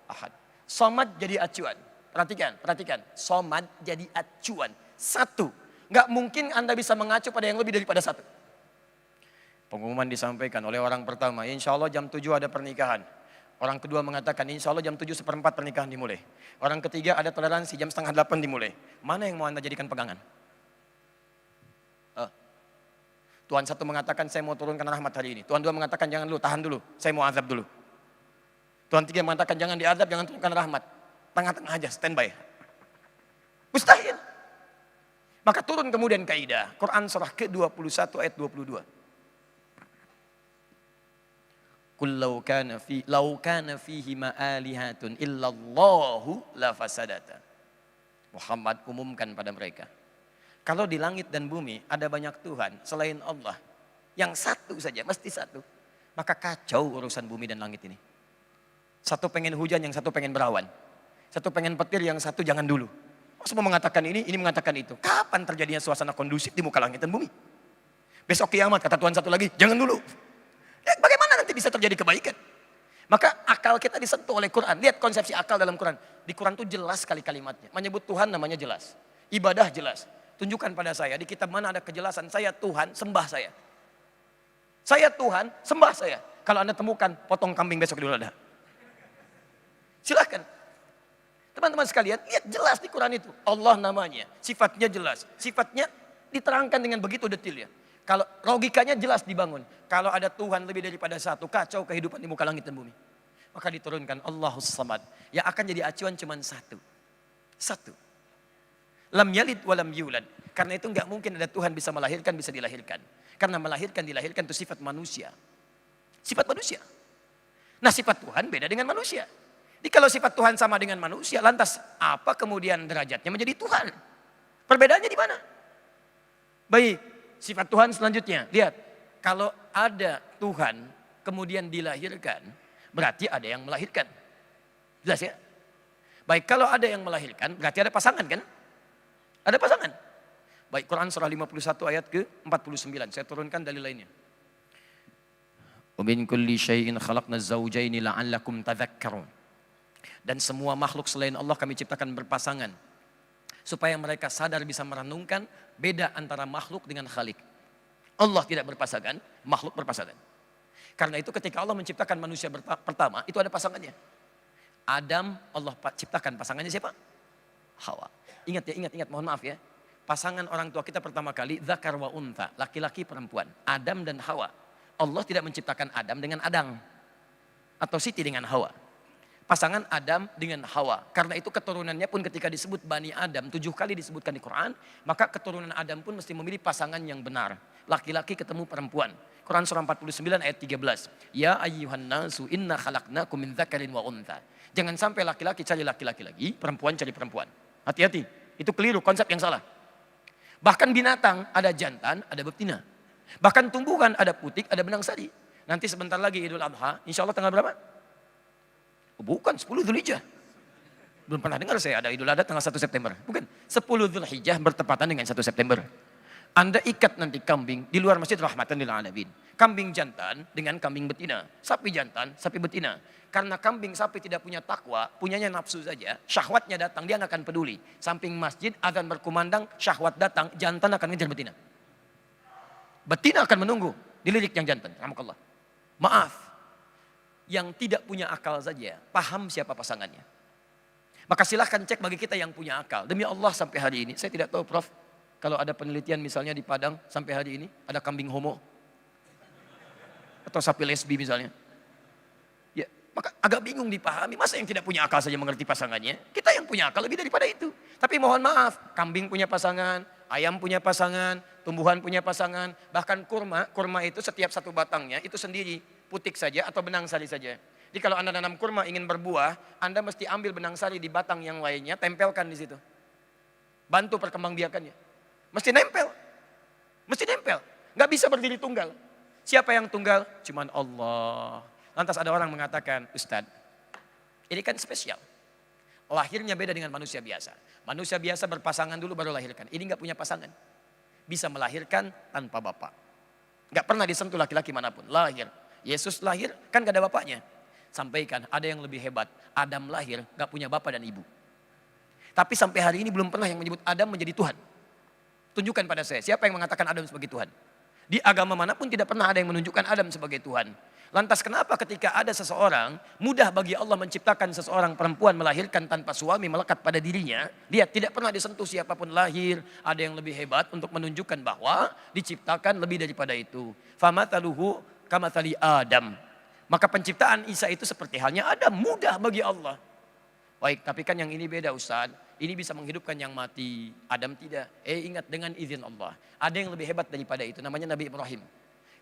ahad. Samad jadi acuan. Perhatikan. Samad jadi acuan. Satu. Nggak mungkin Anda bisa mengacu pada yang lebih daripada satu. Pengumuman disampaikan oleh orang pertama, insya Allah jam 7 ada pernikahan. Orang kedua mengatakan, insya Allah jam 7:15 pernikahan dimulai. Orang ketiga ada toleransi, jam 7:30 dimulai. Mana yang mau Anda jadikan pegangan? Tuhan satu mengatakan, saya mau turunkan rahmat hari ini. Tuhan dua mengatakan, jangan dulu, tahan dulu, saya mau azab dulu. Tuhan tiga mengatakan, jangan diazab, jangan turunkan rahmat. Tengah-tengah aja, standby. Mustahil. Maka turun kemudian kaidah. Quran surah ke-21 ayat 22. Qul law kana fihi ma alihatun illallahu la fasadata. Muhammad umumkan pada mereka. Kalau di langit dan bumi ada banyak Tuhan selain Allah. Yang satu saja, mesti satu. Maka kacau urusan bumi dan langit ini. Satu pengen hujan, yang satu pengen berawan. Satu pengen petir, yang satu jangan dulu. Semua mengatakan ini mengatakan itu. Kapan terjadinya suasana kondusif di muka langit dan bumi? Besok kiamat, kata Tuhan satu lagi, jangan dulu. Ya, bagaimana nanti bisa terjadi kebaikan? Maka akal kita disentuh oleh Quran. Lihat konsepsi akal dalam Quran. Di Quran itu jelas sekali kalimatnya. Menyebut Tuhan namanya jelas. Ibadah jelas. Tunjukkan pada saya, di kitab mana ada kejelasan, saya Tuhan, sembah saya. Saya Tuhan, sembah saya. Kalau Anda temukan, potong kambing besok Idul Adha. Silahkan. Teman-teman sekalian, lihat jelas di Quran itu. Allah namanya, sifatnya jelas. Sifatnya diterangkan dengan begitu detailnya. Kalau logikanya jelas dibangun. Kalau ada Tuhan lebih daripada satu, kacau kehidupan di muka langit dan bumi. Maka diturunkan Allahus Samad. Yang akan jadi acuan cuma satu. Satu. Lam yalid walam yulad. Karena itu enggak mungkin ada Tuhan bisa melahirkan, bisa dilahirkan. Karena dilahirkan itu sifat manusia. Sifat manusia. Nah sifat Tuhan beda dengan manusia. Jadi kalau sifat Tuhan sama dengan manusia, lantas apa kemudian derajatnya menjadi Tuhan? Perbedaannya di mana? Baik, sifat Tuhan selanjutnya. Lihat, kalau ada Tuhan kemudian dilahirkan, berarti ada yang melahirkan. Jelas ya? Baik, kalau ada yang melahirkan, berarti ada pasangan kan? Ada pasangan. Baik, Quran surah 51 ayat ke-49. Saya turunkan dalil lainnya. وَمِنْ كُلِّ شَيْءٍ خَلَقْنَا الزَّوْجَيْنِ لَعَلَّكُمْ تَذَكَّرُونَ. Dan semua makhluk selain Allah kami ciptakan berpasangan. Supaya mereka sadar bisa merenungkan beda antara makhluk dengan Khalik. Allah tidak berpasangan, makhluk berpasangan. Karena itu ketika Allah menciptakan manusia pertama, itu ada pasangannya. Adam, Allah ciptakan pasangannya siapa? Hawa. Ingat, mohon maaf ya. Pasangan orang tua kita pertama kali, Zakar wa Untha, laki-laki perempuan. Adam dan Hawa. Allah tidak menciptakan Adam dengan Adang. Atau Siti dengan Hawa. Pasangan Adam dengan Hawa. Karena itu keturunannya pun ketika disebut Bani Adam, 7 kali disebutkan di Quran, maka keturunan Adam pun mesti memilih pasangan yang benar. Laki-laki ketemu perempuan. Quran surah 49 ayat 13. Ya ayyuhan nasu inna khalaqnakum min dzakarin wa untha. Jangan sampai laki-laki cari laki-laki lagi, perempuan cari perempuan. Hati-hati, itu keliru, konsep yang salah. Bahkan binatang ada jantan, ada betina. Bahkan tumbuhan ada putik, ada benang sari. Nanti sebentar lagi Idul Adha, insya Allah tanggal berapa? Bukan, 10 Dzulhijjah. Belum pernah dengar saya ada Idul Adha tanggal 1 September. Bukan, 10 Dzulhijjah bertepatan dengan 1 September. Anda ikat nanti kambing di luar masjid rahmatan lil alamin. Kambing jantan dengan kambing betina. Sapi jantan, sapi betina. Karena kambing sapi tidak punya takwa, punyanya nafsu saja. Syahwatnya datang, dia nggak akan peduli. Samping masjid, azan berkumandang, syahwat datang, jantan akan ngejar betina. Betina akan menunggu, dilirik yang jantan. Rahmatullah. Maaf, yang tidak punya akal saja, paham siapa pasangannya. Maka silahkan cek bagi kita yang punya akal. Demi Allah sampai hari ini, saya tidak tahu Prof, kalau ada penelitian misalnya di Padang sampai hari ini, ada kambing homo. Atau sapi lesbi misalnya. Ya, maka agak bingung dipahami. Masa yang tidak punya akal saja mengerti pasangannya? Kita yang punya akal lebih daripada itu. Tapi mohon maaf, kambing punya pasangan, ayam punya pasangan, tumbuhan punya pasangan. Bahkan kurma itu setiap satu batangnya itu sendiri. Putik saja atau benang sari saja. Jadi kalau Anda nanam kurma ingin berbuah, Anda mesti ambil benang sari di batang yang lainnya, tempelkan di situ. Bantu perkembangbiakannya. Mesti nempel. Mesti nempel. Nggak bisa berdiri tunggal. Siapa yang tunggal? Cuman Allah. Lantas ada orang mengatakan, Ustadz, ini kan spesial. Lahirnya beda dengan manusia biasa. Manusia biasa berpasangan dulu baru lahirkan. Ini nggak punya pasangan. Bisa melahirkan tanpa bapak. Nggak pernah disentuh laki-laki manapun. Lahir. Yesus lahir kan gak ada bapaknya. Sampaikan ada yang lebih hebat. Adam lahir gak punya bapak dan ibu. Tapi sampai hari ini belum pernah yang menyebut Adam menjadi Tuhan. Tunjukkan pada saya siapa yang mengatakan Adam sebagai Tuhan. Di agama manapun tidak pernah ada yang menunjukkan Adam sebagai Tuhan. Lantas kenapa ketika ada seseorang, mudah bagi Allah menciptakan seseorang perempuan melahirkan tanpa suami melekat pada dirinya. Dia tidak pernah disentuh siapapun lahir. Ada yang lebih hebat untuk menunjukkan bahwa diciptakan lebih daripada itu. Famataluhu kamathali Adam. Maka penciptaan Isa itu seperti halnya Adam. Mudah bagi Allah. Baik, tapi kan yang ini beda Ustaz. Ini bisa menghidupkan yang mati. Adam tidak. Ingat dengan izin Allah. Ada yang lebih hebat daripada itu. Namanya Nabi Ibrahim.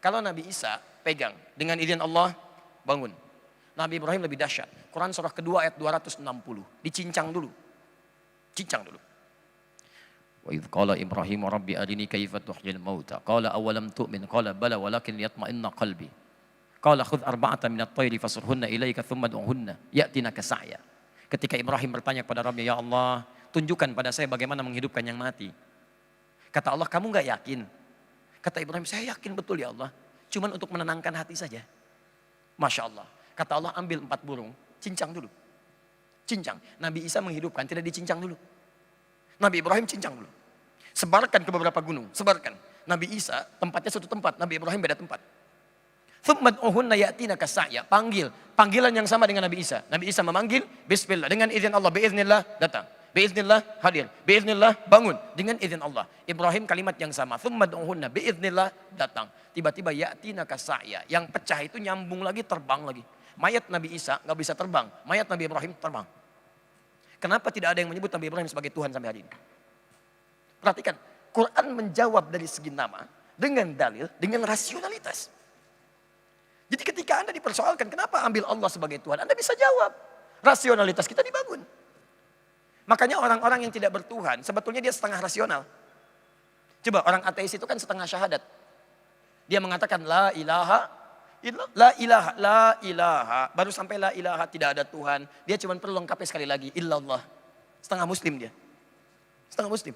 Kalau Nabi Isa pegang dengan izin Allah bangun. Nabi Ibrahim lebih dahsyat. Quran surah kedua ayat 260. Dicincang dulu. Cincang dulu. Wa idh qala Ibrahim rabbi arini kaifa tuhyil mauta. Qala awalam tu'min. Qala bala walakin liyatma'inna qalbi. Qala khudh arba'atan minat tayri fasurhunna ilaika thumma du'hunna ya'tinaka sa'ya. Ketika Ibrahim bertanya kepada Rabbnya, ya Allah, tunjukkan pada saya bagaimana menghidupkan yang mati. Kata Allah, kamu enggak yakin? Kata Ibrahim, saya yakin betul ya Allah. Cuman untuk menenangkan hati saja. Masya Allah. Kata Allah, ambil 4 burung, cincang dulu. Cincang. Nabi Isa menghidupkan, tidak dicincang dulu. Nabi Ibrahim cincang dulu. Sebarkan ke beberapa gunung, sebarkan. Nabi Isa tempatnya satu tempat, Nabi Ibrahim beda tempat. Thummad'uhunna ya'tinaka sa'ya. Panggil. Panggilan yang sama dengan Nabi Isa. Nabi Isa memanggil, bismillah. Dengan izin Allah, biiznillah datang. Biiznillah hadir. Biiznillah bangun. Dengan izin Allah. Ibrahim kalimat yang sama. Thummad'uhunna biiznillah datang. Tiba-tiba ya'tinaka sa'ya. Yang pecah itu nyambung lagi, terbang lagi. Mayat Nabi Isa gak bisa terbang. Mayat Nabi Ibrahim terbang. Kenapa tidak ada yang menyebut Nabi Ibrahim sebagai Tuhan sampai hari ini? Perhatikan. Quran menjawab dari segi nama. Dengan dalil, dengan rasionalitas. Jadi ketika Anda dipersoalkan, kenapa ambil Allah sebagai Tuhan? Anda bisa jawab. Rasionalitas kita dibangun. Makanya orang-orang yang tidak bertuhan, sebetulnya dia setengah rasional. Coba orang ateis itu kan setengah syahadat. Dia mengatakan la ilaha, la ilaha, la ilaha. Baru sampai la ilaha, tidak ada Tuhan. Dia cuma perlu lengkapnya sekali lagi, illallah. Setengah muslim dia. Setengah muslim.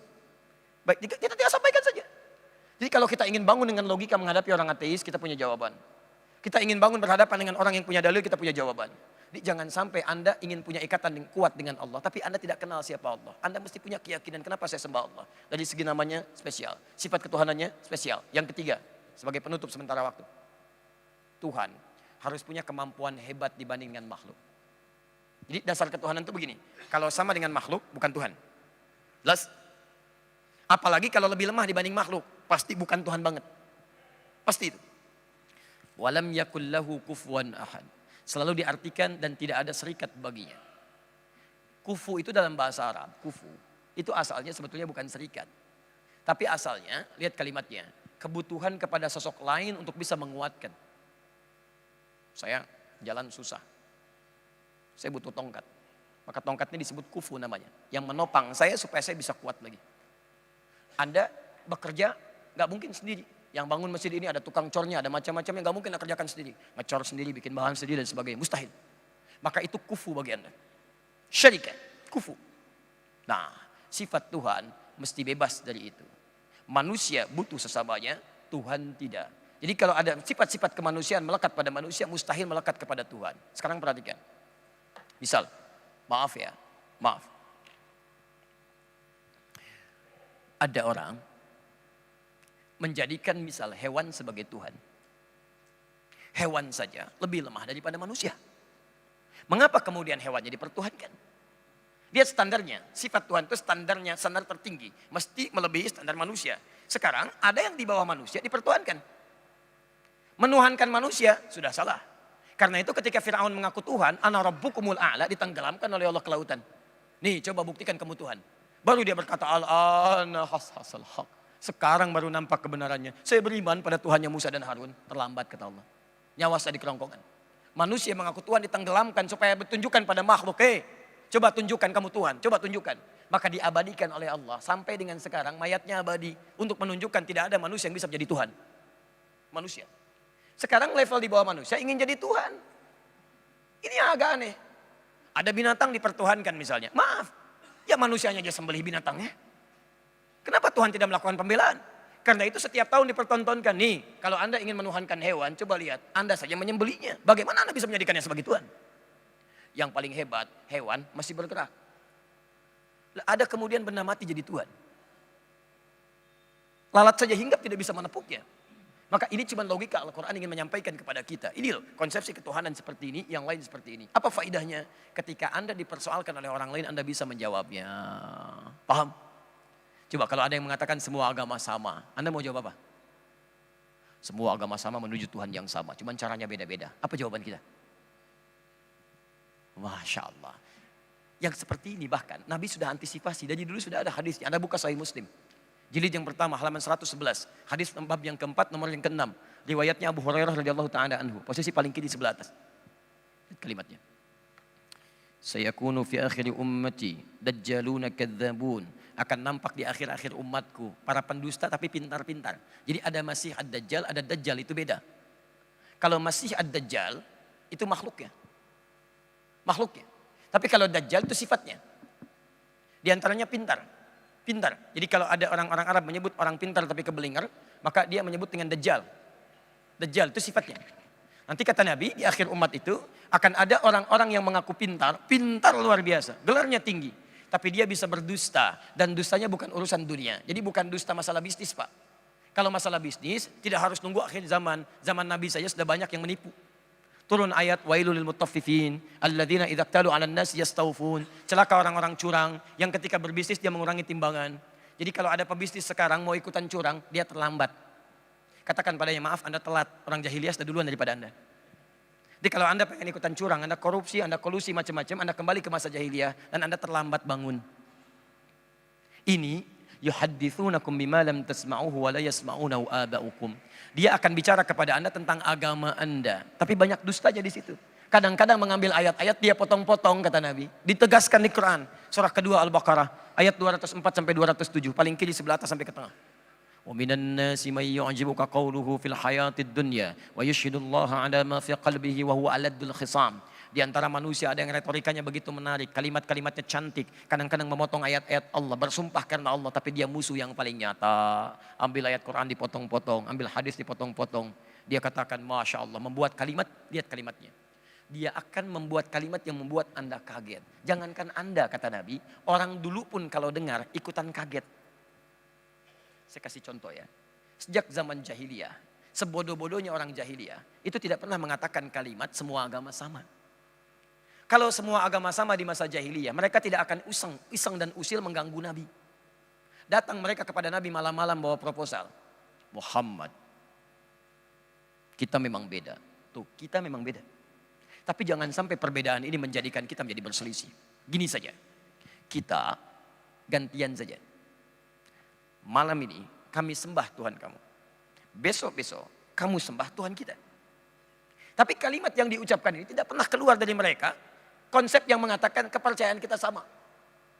Baik, kita sampaikan saja. Jadi kalau kita ingin bangun dengan logika menghadapi orang ateis, kita punya jawaban. Kita ingin bangun berhadapan dengan orang yang punya dalil, kita punya jawaban. Jadi jangan sampai Anda ingin punya ikatan yang kuat dengan Allah, tapi Anda tidak kenal siapa Allah. Anda mesti punya keyakinan, kenapa saya sembah Allah. Dari segi namanya spesial, sifat ketuhanannya spesial. Yang ketiga, sebagai penutup sementara waktu. Tuhan harus punya kemampuan hebat dibanding dengan makhluk. Jadi dasar ketuhanan itu begini, kalau sama dengan makhluk, bukan Tuhan. Jelas? Apalagi kalau lebih lemah dibanding makhluk, pasti bukan Tuhan banget. Pasti itu. Walam yakul lahu kufuwan ahad. Selalu diartikan dan tidak ada serikat baginya. Kufu itu dalam bahasa Arab, kufu. Itu asalnya sebetulnya bukan serikat. Tapi asalnya, lihat kalimatnya. Kebutuhan kepada sosok lain untuk bisa menguatkan. Saya jalan susah. Saya butuh tongkat. Maka tongkatnya disebut kufu namanya. Yang menopang saya supaya saya bisa kuat lagi. Anda bekerja gak mungkin sendiri. Yang bangun masjid ini ada tukang cornya, ada macam-macam yang gak mungkin Anda kerjakan sendiri. Ngecor sendiri, bikin bahan sendiri dan sebagainya. Mustahil. Maka itu kufu bagi Anda. Syarikat, kufu. Nah, sifat Tuhan mesti bebas dari itu. Manusia butuh sesamanya, Tuhan tidak. Jadi kalau ada sifat-sifat kemanusiaan melekat pada manusia, mustahil melekat kepada Tuhan. Sekarang perhatikan. Misal, maaf ya, maaf. Ada orang menjadikan misal hewan sebagai Tuhan. Hewan saja lebih lemah daripada manusia. Mengapa kemudian hewannya dipertuhankan? Lihat standarnya, sifat Tuhan itu standarnya, standar tertinggi. Mesti melebihi standar manusia. Sekarang ada yang di bawah manusia dipertuhankan. Menuhankan manusia sudah salah. Karena itu ketika Fir'aun mengaku Tuhan, ana rabbukumul a'la, ditenggelamkan oleh Allah ke lautan. Nih coba buktikan kamu Tuhan. Baru dia berkata al-ana hasal haq. Sekarang baru nampak kebenarannya. Saya beriman pada Tuhannya Musa dan Harun. Terlambat kata Allah. Nyawa saya di kerongkongan. Manusia mengaku Tuhan ditenggelamkan supaya bertunjukkan pada makhluk. Coba tunjukkan kamu Tuhan. Coba tunjukkan. Maka diabadikan oleh Allah. Sampai dengan sekarang mayatnya abadi. Untuk menunjukkan tidak ada manusia yang bisa menjadi Tuhan. Manusia. Sekarang level di bawah manusia ingin jadi Tuhan. Ini yang agak aneh. Ada binatang dipertuhankan misalnya. Maaf. Ya manusianya aja sembelih binatangnya. Kenapa Tuhan tidak melakukan pembelaan? Karena itu setiap tahun dipertontonkan. Nih, kalau Anda ingin menuhankan hewan, coba lihat. Anda saja menyembelihnya. Bagaimana Anda bisa menjadikannya sebagai Tuhan? Yang paling hebat, hewan masih bergerak. Ada kemudian benda mati jadi Tuhan. Lalat saja hinggap tidak bisa menepuknya. Maka ini cuma logika Al-Quran ingin menyampaikan kepada kita. Ini loh, konsepsi ketuhanan seperti ini, yang lain seperti ini. Apa faedahnya? Ketika Anda dipersoalkan oleh orang lain, Anda bisa menjawabnya. Paham? Coba kalau ada yang mengatakan semua agama sama, Anda mau jawab apa? Semua agama sama menuju Tuhan yang sama, cuman caranya beda-beda. Apa jawaban kita? Masya Allah. Yang seperti ini bahkan Nabi sudah antisipasi, dari dulu sudah ada hadisnya. Anda buka Sahih Muslim. Jilid yang pertama, halaman 111. Hadis bab yang keempat, nomor yang keenam. Riwayatnya Abu Hurairah radhiyallahu ta'ala anhu. Posisi paling kiri sebelah atas. Kalimatnya. Sayakunu fi akhiri ummati dajjaluna kadzabun. Akan nampak di akhir-akhir umatku para pendusta tapi pintar-pintar. Jadi ada Masih ad-Dajjal, ada Dajjal, itu beda. Kalau Masih ad-Dajjal itu makhluknya. Makhluknya. Tapi kalau Dajjal itu sifatnya. Di antaranya pintar. Pintar. Jadi kalau ada orang-orang Arab menyebut orang pintar tapi keblinger, maka dia menyebut dengan Dajjal. Dajjal itu sifatnya. Nanti kata Nabi di akhir umat itu akan ada orang-orang yang mengaku pintar, pintar luar biasa, gelarnya tinggi. Tapi dia bisa berdusta dan dustanya bukan urusan dunia. Jadi bukan dusta masalah bisnis, Pak. Kalau masalah bisnis tidak harus nunggu akhir zaman. Zaman Nabi saja sudah banyak yang menipu. Turun ayat wailul lil mutaffifin alladzina idza iktalu 'alan nas yastawfun. Celaka orang-orang curang yang ketika berbisnis dia mengurangi timbangan. Jadi kalau ada pebisnis sekarang mau ikutan curang, dia terlambat. Katakan padanya, maaf Anda telat. Orang jahiliyah sudah duluan daripada Anda. Jadi kalau Anda pengen ikutan curang, Anda korupsi, Anda kolusi macam-macam, Anda kembali ke masa jahiliyah dan Anda terlambat bangun. Ini Yuhadditsunakum bima lam tasma'uhu wa la yasma'unahu aba'ukum. Dia akan bicara kepada Anda tentang agama Anda, tapi banyak dustanya di situ. Kadang-kadang mengambil ayat-ayat dia potong-potong kata Nabi. Ditegaskan di Quran, surah kedua Al-Baqarah ayat 204 sampai 207, paling kiri sebelah atas sampai ke tengah. Wa minan nasi may yu'jibuka qawluhu fil hayatid dunya wa yashhadullaha 'ala ma fi qalbihi wa huwa aladul khisam. Di antara manusia ada yang retorikanya begitu menarik, kalimat-kalimatnya cantik, kadang-kadang memotong ayat-ayat Allah, bersumpah karena Allah, tapi dia musuh yang paling nyata. Ambil ayat Quran dipotong-potong, ambil hadis dipotong-potong. Dia katakan Masya Allah, membuat kalimat, lihat kalimatnya. Dia akan membuat kalimat yang membuat Anda kaget. Jangankan Anda, kata Nabi, orang dulu pun kalau dengar ikutan kaget. Saya kasih contoh ya. Sejak zaman jahiliyah, sebodoh-bodohnya orang jahiliyah, itu tidak pernah mengatakan kalimat semua agama sama. Kalau semua agama sama di masa jahiliyah, mereka tidak akan iseng dan usil mengganggu Nabi. Datang mereka kepada Nabi malam-malam bawa proposal. Muhammad, kita memang beda. Tuh, kita memang beda. Tapi jangan sampai perbedaan ini menjadikan kita menjadi berselisih. Gini saja, kita gantian saja. Malam ini kami sembah Tuhan kamu. Besok-besok kamu sembah Tuhan kita. Tapi kalimat yang diucapkan ini tidak pernah keluar dari mereka. Konsep yang mengatakan kepercayaan kita sama.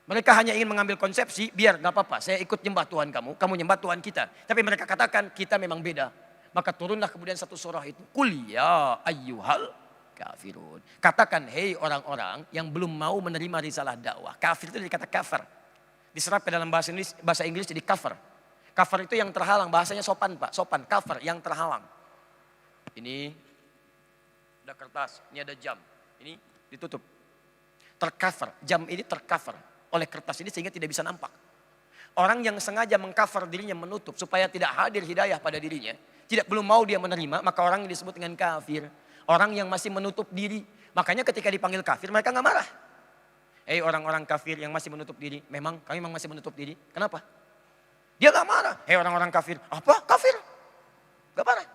Mereka hanya ingin mengambil konsepsi, biar gak apa-apa, saya ikut nyembah Tuhan kamu, kamu nyembah Tuhan kita. Tapi mereka katakan kita memang beda. Maka turunlah kemudian satu surah itu. Qul ya ayyuhal kafirun. Katakan, hei orang-orang yang belum mau menerima risalah dakwah. Kafir itu dikata kafir. Diserap ke dalam bahasa Inggris jadi kafir. Kafir itu yang terhalang, bahasanya sopan Pak, sopan. Kafir yang terhalang. Ini ada kertas, ini ada jam, ini ditutup. Tercover, jam ini tercover oleh kertas ini sehingga tidak bisa nampak. Orang yang sengaja mengcover dirinya, menutup supaya tidak hadir hidayah pada dirinya, belum mau dia menerima, maka orang yang disebut dengan kafir. Orang yang masih menutup diri, makanya ketika dipanggil kafir mereka nggak marah. Hei orang-orang kafir yang masih menutup diri, memang kami memang masih menutup diri, kenapa? Dia nggak marah. Hei orang-orang kafir, apa kafir? Nggak marah.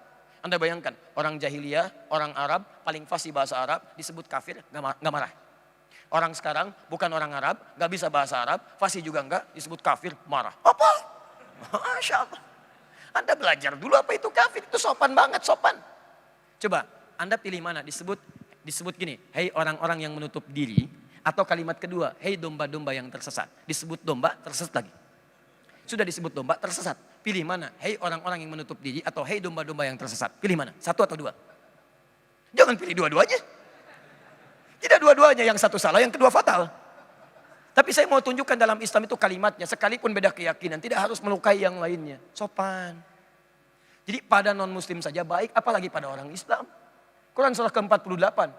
Anda bayangkan, orang jahiliyah, orang Arab, paling fasih bahasa Arab, disebut kafir, nggak marah. Orang sekarang bukan orang Arab, nggak bisa bahasa Arab, fasih juga enggak, disebut kafir, marah. Apa? Masya Allah. Anda belajar dulu apa itu kafir, itu sopan banget, sopan. Coba, Anda pilih mana, disebut gini, hei orang-orang yang menutup diri, atau kalimat kedua, hei domba-domba yang tersesat. Disebut domba, tersesat lagi. Sudah disebut domba, tersesat. Pilih mana, hei orang-orang yang menutup diri, atau hei domba-domba yang tersesat. Pilih mana, satu atau dua. Jangan pilih dua-duanya. Tidak dua-duanya, yang satu salah, yang kedua fatal. Tapi saya mau tunjukkan dalam Islam itu kalimatnya, sekalipun beda keyakinan, tidak harus melukai yang lainnya. Sopan. Jadi pada non-muslim saja baik, apalagi pada orang Islam. Quran surah ke-48.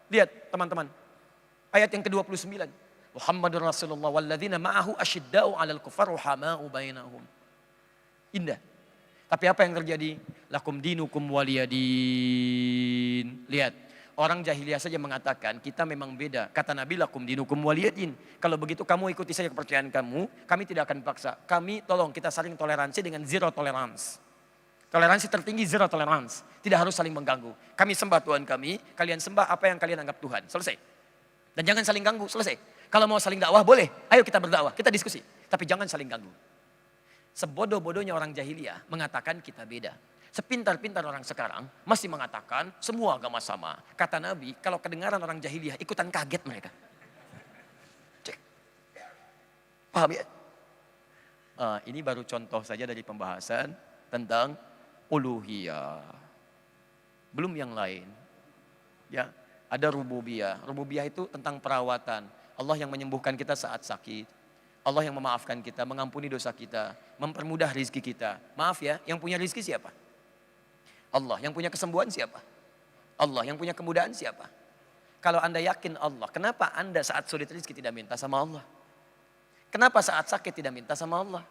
Lihat teman-teman, ayat yang ke-29. Muhammadur Rasulullah walladzina ma'ahu asyidda'u 'alal kufar ruhama'u bainahum. Indah. Tapi apa yang terjadi? Lakum dinukum waliyadin. Lihat. Orang jahiliyah saja mengatakan kita memang beda. Kata Nabi lakum dinukum waliyadin. Kalau begitu kamu ikuti saja kepercayaan kamu. Kami tidak akan paksa. Kami tolong kita saling toleransi dengan zero tolerance. Toleransi tertinggi zero tolerance. Tidak harus saling mengganggu. Kami sembah Tuhan kami. Kalian sembah apa yang kalian anggap Tuhan. Selesai. Dan jangan saling ganggu. Selesai. Kalau mau saling dakwah boleh. Ayo kita berdakwah. Kita diskusi. Tapi jangan saling ganggu. Sebodoh-bodohnya orang jahiliyah mengatakan kita beda. Sepintar-pintar orang sekarang masih mengatakan semua agama sama. Kata Nabi, kalau kedengaran orang jahiliyah ikutan kaget mereka. Cek. Paham ya? Ini baru contoh saja dari pembahasan tentang uluhiyah. Belum yang lain. Ya, ada rububiyah. Rububiyah itu tentang perawatan. Allah yang menyembuhkan kita saat sakit. Allah yang memaafkan kita, mengampuni dosa kita, mempermudah rizki kita. Maaf ya, yang punya rizki siapa? Allah. Yang punya kesembuhan siapa? Allah. Yang punya kemudahan siapa? Kalau Anda yakin Allah, kenapa Anda saat sulit rizki tidak minta sama Allah? Kenapa saat sakit tidak minta sama Allah?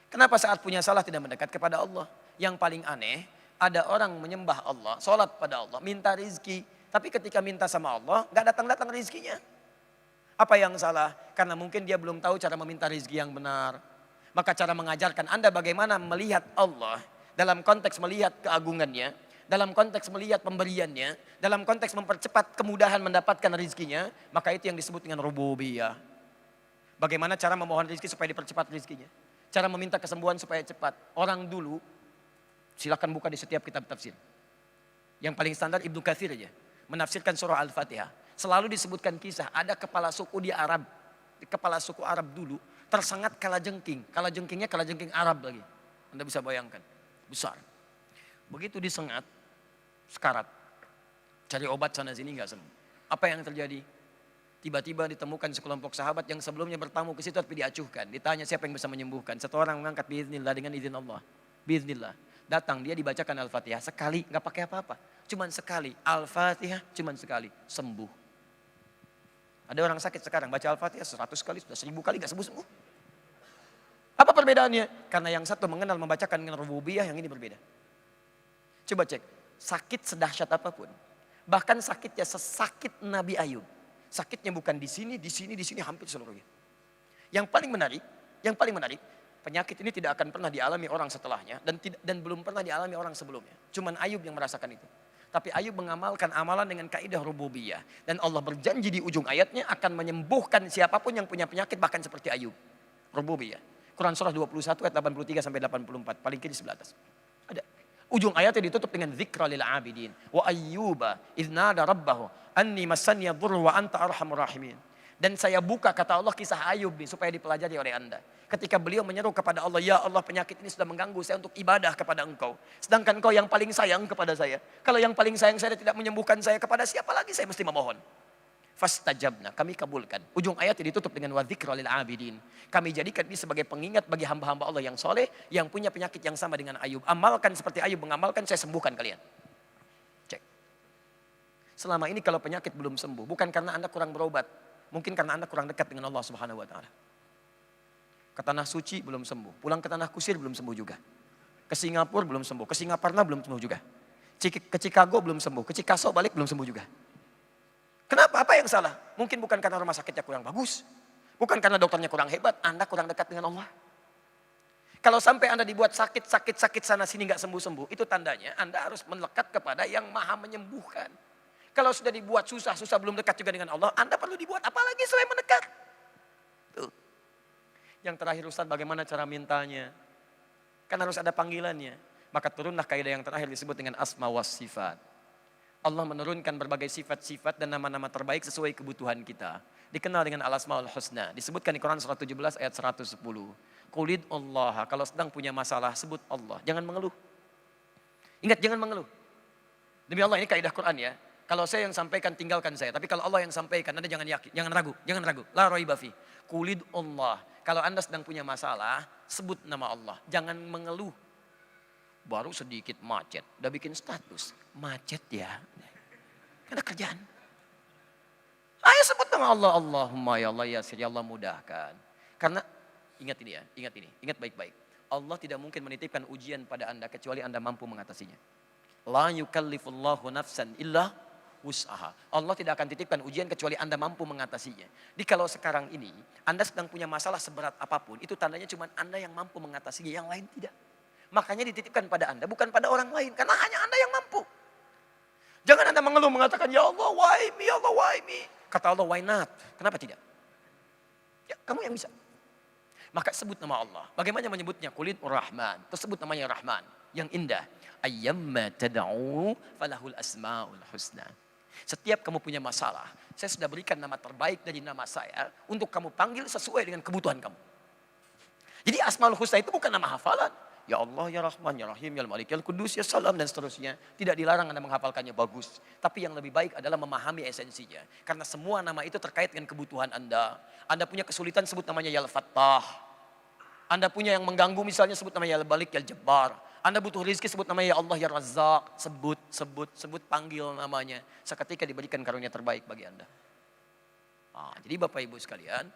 Kenapa saat punya salah tidak mendekat kepada Allah? Yang paling aneh, ada orang menyembah Allah, sholat pada Allah, minta rizki. Tapi ketika minta sama Allah, gak datang-datang rizkinya. Apa yang salah? Karena mungkin dia belum tahu cara meminta rizki yang benar. Maka cara mengajarkan Anda bagaimana melihat Allah, dalam konteks melihat keagungannya, dalam konteks melihat pemberiannya, dalam konteks mempercepat kemudahan mendapatkan rizkinya, maka itu yang disebut dengan rububiyah. Bagaimana cara memohon rizki supaya dipercepat rizkinya. Cara meminta kesembuhan supaya cepat. Orang dulu, silakan buka di setiap kitab tafsir. Yang paling standar Ibnu Katsir aja. Menafsirkan surah Al-Fatihah. Selalu disebutkan kisah, ada kepala suku di Arab. Kepala suku Arab dulu, tersengat kalajengking. Kalajengkingnya kalajengking Arab lagi. Anda bisa bayangkan. Besar. Begitu disengat, sekarat. Cari obat sana sini nggak sembuh. Apa yang terjadi? Tiba-tiba ditemukan sekelompok sahabat yang sebelumnya bertamu ke situ tapi diacuhkan. Ditanya siapa yang bisa menyembuhkan. Satu orang mengangkat biiznillah dengan izin Allah. Biiznillah. Datang dia dibacakan Al-Fatihah sekali nggak pakai apa-apa. Cuman sekali. Al-Fatihah cuman sekali. Sembuh. Ada orang sakit sekarang baca Al-Fatihah 100 kali sudah 1000 kali nggak sembuh-sembuh. Apa perbedaannya? Karena yang satu mengenal membacakan dengan rububiyah, yang ini berbeda. Coba cek. Sakit sedahsyat apapun. Bahkan sakitnya sesakit Nabi Ayub. Sakitnya bukan di sini, hampir seluruhnya. Yang paling menarik, penyakit ini tidak akan pernah dialami orang setelahnya dan belum pernah dialami orang sebelumnya. Cuman Ayub yang merasakan itu. Tapi Ayub mengamalkan amalan dengan kaidah rububiyah dan Allah berjanji di ujung ayatnya akan menyembuhkan siapapun yang punya penyakit bahkan seperti Ayub. Rububiyah. Quran surah 21 ayat 83 sampai 84, paling kiri sebelah atas. Ada. Ujung ayatnya ditutup dengan zikra lil abidin. Wa ayyuba idznada rabbahu anni massani dhurru wa anta arhamur rahimin. Dan saya buka kata Allah kisah Ayub nih supaya dipelajari oleh Anda. Ketika beliau menyeru kepada Allah, ya Allah penyakit ini sudah mengganggu saya untuk ibadah kepada Engkau. Sedangkan Engkau yang paling sayang kepada saya. Kalau yang paling sayang saya tidak menyembuhkan saya, kepada siapa lagi saya mesti memohon? Fastajabna, kami kabulkan. Ujung ayat ditutup dengan wa dzikra lil abidin. Kami jadikan ini sebagai pengingat bagi hamba-hamba Allah yang soleh, yang punya penyakit yang sama dengan Ayub. Amalkan seperti Ayub mengamalkan, saya sembuhkan kalian. Cek. Selama ini kalau penyakit belum sembuh, bukan karena Anda kurang berobat, mungkin karena Anda kurang dekat dengan Allah Subhanahu wa taala. Ke tanah suci belum sembuh, pulang ke tanah kusir belum sembuh juga. Ke Singapura belum sembuh, ke Singaparna belum sembuh juga. Ke Chicago belum sembuh, ke Chicago balik belum sembuh juga. Kenapa? Apa yang salah? Mungkin bukan karena rumah sakitnya kurang bagus. Bukan karena dokternya kurang hebat. Anda kurang dekat dengan Allah. Kalau sampai Anda dibuat sakit sana sini nggak sembuh-sembuh. Itu tandanya Anda harus melekat kepada yang maha menyembuhkan. Kalau sudah dibuat susah belum dekat juga dengan Allah. Anda perlu dibuat apalagi selain mendekat. Tuh. Yang terakhir Ustaz, bagaimana cara mintanya? Kan harus ada panggilannya. Maka turunlah kaidah yang terakhir disebut dengan asma was sifat. Allah menurunkan berbagai sifat-sifat dan nama-nama terbaik sesuai kebutuhan kita. Dikenal dengan al-asmaul husna. Disebutkan di Quran surah 17 ayat 110. Qulid Allah, kalau sedang punya masalah sebut Allah. Jangan mengeluh. Ingat, jangan mengeluh. Demi Allah, ini kaidah Quran ya. Kalau saya yang sampaikan tinggalkan saya. Tapi kalau Allah yang sampaikan, Anda jangan yakin, jangan ragu. La raiba fi. Qulid Allah. Kalau Anda sedang punya masalah, sebut nama Allah. Jangan mengeluh. Baru sedikit macet, udah bikin status. Macet ya. Ada kerjaan. Ayo sebut nama Allah. Allahumma ya Allah ya sir, ya Allah mudahkan. Karena ingat ini ya, ingat baik-baik. Allah tidak mungkin menitipkan ujian pada Anda kecuali Anda mampu mengatasinya. La yukallifullahu nafsan illa wus'aha. Allah tidak akan titipkan ujian kecuali Anda mampu mengatasinya. Jadi kalau sekarang ini Anda sedang punya masalah seberat apapun, itu tandanya cuma Anda yang mampu mengatasinya, yang lain tidak. Makanya dititipkan pada Anda, bukan pada orang lain. Karena hanya Anda yang mampu. Jangan Anda mengeluh mengatakan, ya Allah why me, ya Allah why me. Kata Allah, why not? Kenapa tidak? Ya kamu yang bisa. Maka sebut nama Allah. Bagaimana menyebutnya? Qulid Rahman. Tersebut namanya Rahman. Yang indah. Ayyamma tad'u falahul asma'ul husna. Setiap kamu punya masalah, saya sudah berikan nama terbaik dari nama saya untuk kamu panggil sesuai dengan kebutuhan kamu. Jadi Asmaul Husna itu bukan nama hafalan. Ya Allah, ya Rahman, ya Rahim, ya Malik, ya Kudus, ya Salam, dan seterusnya. Tidak dilarang Anda menghafalkannya, bagus. Tapi yang lebih baik adalah memahami esensinya. Karena semua nama itu terkait dengan kebutuhan Anda. Anda punya kesulitan, sebut namanya Ya Al-Fattah. Anda punya yang mengganggu, misalnya sebut namanya Ya Al-Balik, Ya Al-Jabbar. Anda butuh rezeki, sebut namanya Ya Allah, Ya Razzaq. Sebut, panggil namanya. Seketika diberikan karunia terbaik bagi Anda. Jadi Bapak Ibu sekalian,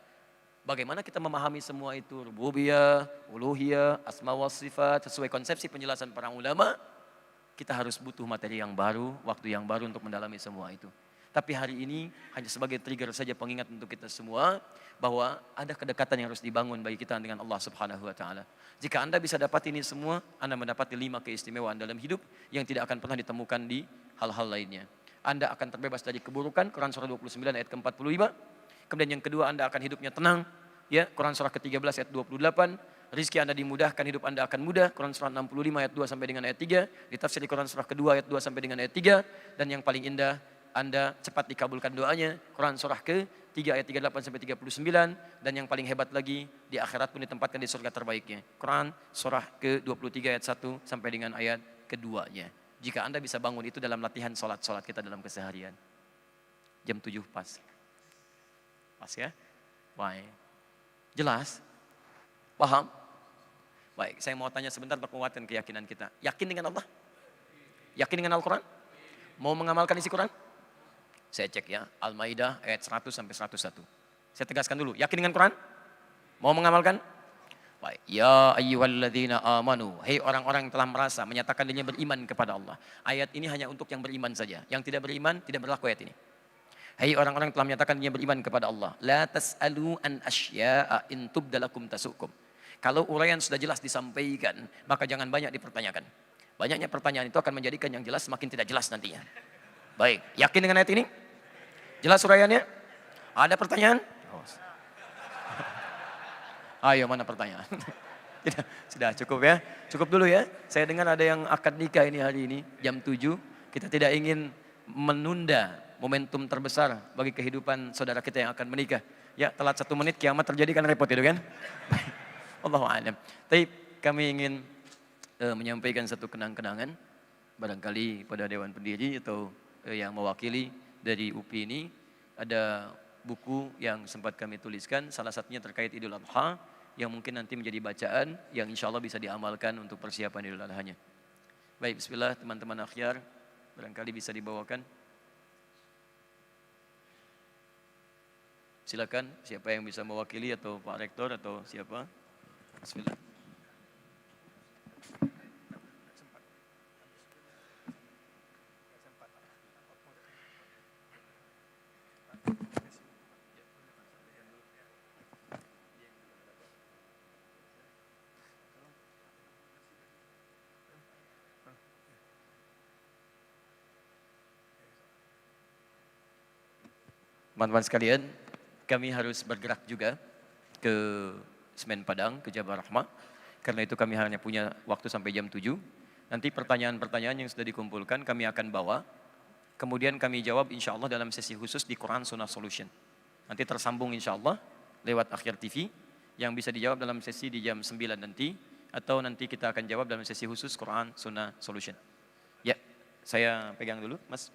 bagaimana kita memahami semua itu? Rububiyah, uluhiyah, asma wa sifat. Sesuai konsepsi penjelasan para ulama, kita harus butuh materi yang baru, waktu yang baru untuk mendalami semua itu. Tapi hari ini hanya sebagai trigger saja, pengingat untuk kita semua bahwa ada kedekatan yang harus dibangun bagi kita dengan Allah Subhanahu wa taala. Jika Anda bisa dapat ini semua, Anda mendapati 5 keistimewaan dalam hidup yang tidak akan pernah ditemukan di hal-hal lainnya. Anda akan terbebas dari keburukan, Quran surah 29 ayat ke-45. Kemudian yang kedua, Anda akan hidupnya tenang, ya, Quran surah ke-13 ayat 28. rizki Anda dimudahkan, hidup Anda akan mudah. Quran surah 65 ayat 2 sampai dengan ayat 3. Ditafsir di Quran surah kedua ayat 2 sampai dengan ayat 3. Dan yang paling indah, Anda cepat dikabulkan doanya. Quran surah ke-3 ayat 38 sampai 39. Dan yang paling hebat lagi, di akhirat pun ditempatkan di surga terbaiknya. Quran surah ke-23 ayat 1 sampai dengan ayat keduanya. Jika Anda bisa bangun itu dalam latihan sholat-sholat kita dalam keseharian. Jam 7 pas. Pas ya? Baik. Jelas? Paham? Baik, saya mau tanya sebentar untuk menguatkan keyakinan kita. Yakin dengan Allah? Yakin dengan Al-Quran? Mau mengamalkan isi Quran? Saya cek ya, Al-Maidah ayat 100 sampai 101. Saya tegaskan dulu, yakin dengan Quran? Mau mengamalkan? Baik. Ya ayyuhalladzina amanu. Hei orang-orang yang telah merasa, menyatakan dirinya beriman kepada Allah. Ayat ini hanya untuk yang beriman saja. Yang tidak beriman, tidak berlaku ayat ini. Hei orang-orang yang telah menyatakan dirinya beriman kepada Allah. La tas'alu an asya'a in tubdalakum tasukum. Kalau uraian sudah jelas disampaikan, maka jangan banyak dipertanyakan. Banyaknya pertanyaan itu akan menjadikan yang jelas semakin tidak jelas nantinya. Baik, yakin dengan ayat ini? Jelas uraiannya? Ada pertanyaan? Ayo, mana pertanyaan? Sudah cukup ya? Cukup dulu ya. Saya dengar ada yang akad nikah ini hari ini, jam 7. Kita tidak ingin menunda momentum terbesar bagi kehidupan saudara kita yang akan menikah. Ya, telat 1 menit kiamat terjadi kan repot itu kan? Allahu a'lam. Tapi kami ingin menyampaikan satu kenang-kenangan barangkali pada Dewan Pendiri atau yang mewakili dari UPI ini ada buku yang sempat kami tuliskan, salah satunya terkait Idul Adha yang mungkin nanti menjadi bacaan yang insya Allah bisa diamalkan untuk persiapan Idul Adha-nya. Baik, bismillah teman-teman akhyar, barangkali bisa dibawakan. Silakan siapa yang bisa mewakili atau Pak Rektor atau siapa? Bismillah. Teman-teman sekalian, kami harus bergerak juga ke Semen Padang, ke Jabal Rahmah. Karena itu kami hanya punya waktu sampai jam 7. Nanti pertanyaan-pertanyaan yang sudah dikumpulkan kami akan bawa. Kemudian kami jawab insya Allah dalam sesi khusus di Quran Sunnah Solution. Nanti tersambung insya Allah lewat Akhir TV yang bisa dijawab dalam sesi di jam 9 nanti. Atau nanti kita akan jawab dalam sesi khusus Quran Sunnah Solution. Ya, saya pegang dulu Mas.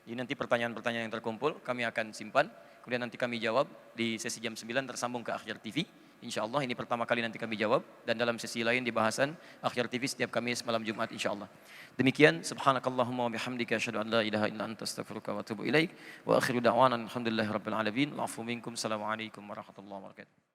Jadi nanti pertanyaan-pertanyaan yang terkumpul kami akan simpan. Kemudian nanti kami jawab di sesi jam 9 tersambung ke Akhir TV. Insya Allah ini pertama kali nanti kami jawab. Dan dalam sesi lain di bahasan Akhir TV setiap Kamis malam Jumat insya Allah. Demikian, subhanakallahumma wa bihamdika asyhadu an la ilaha illa anta astaghfiruka wa atubu ilaik. Wa akhiru da'wana alhamdulillahi rabbil alamin. Al'afu minkum. Assalamualaikum warahmatullahi wabarakatuh.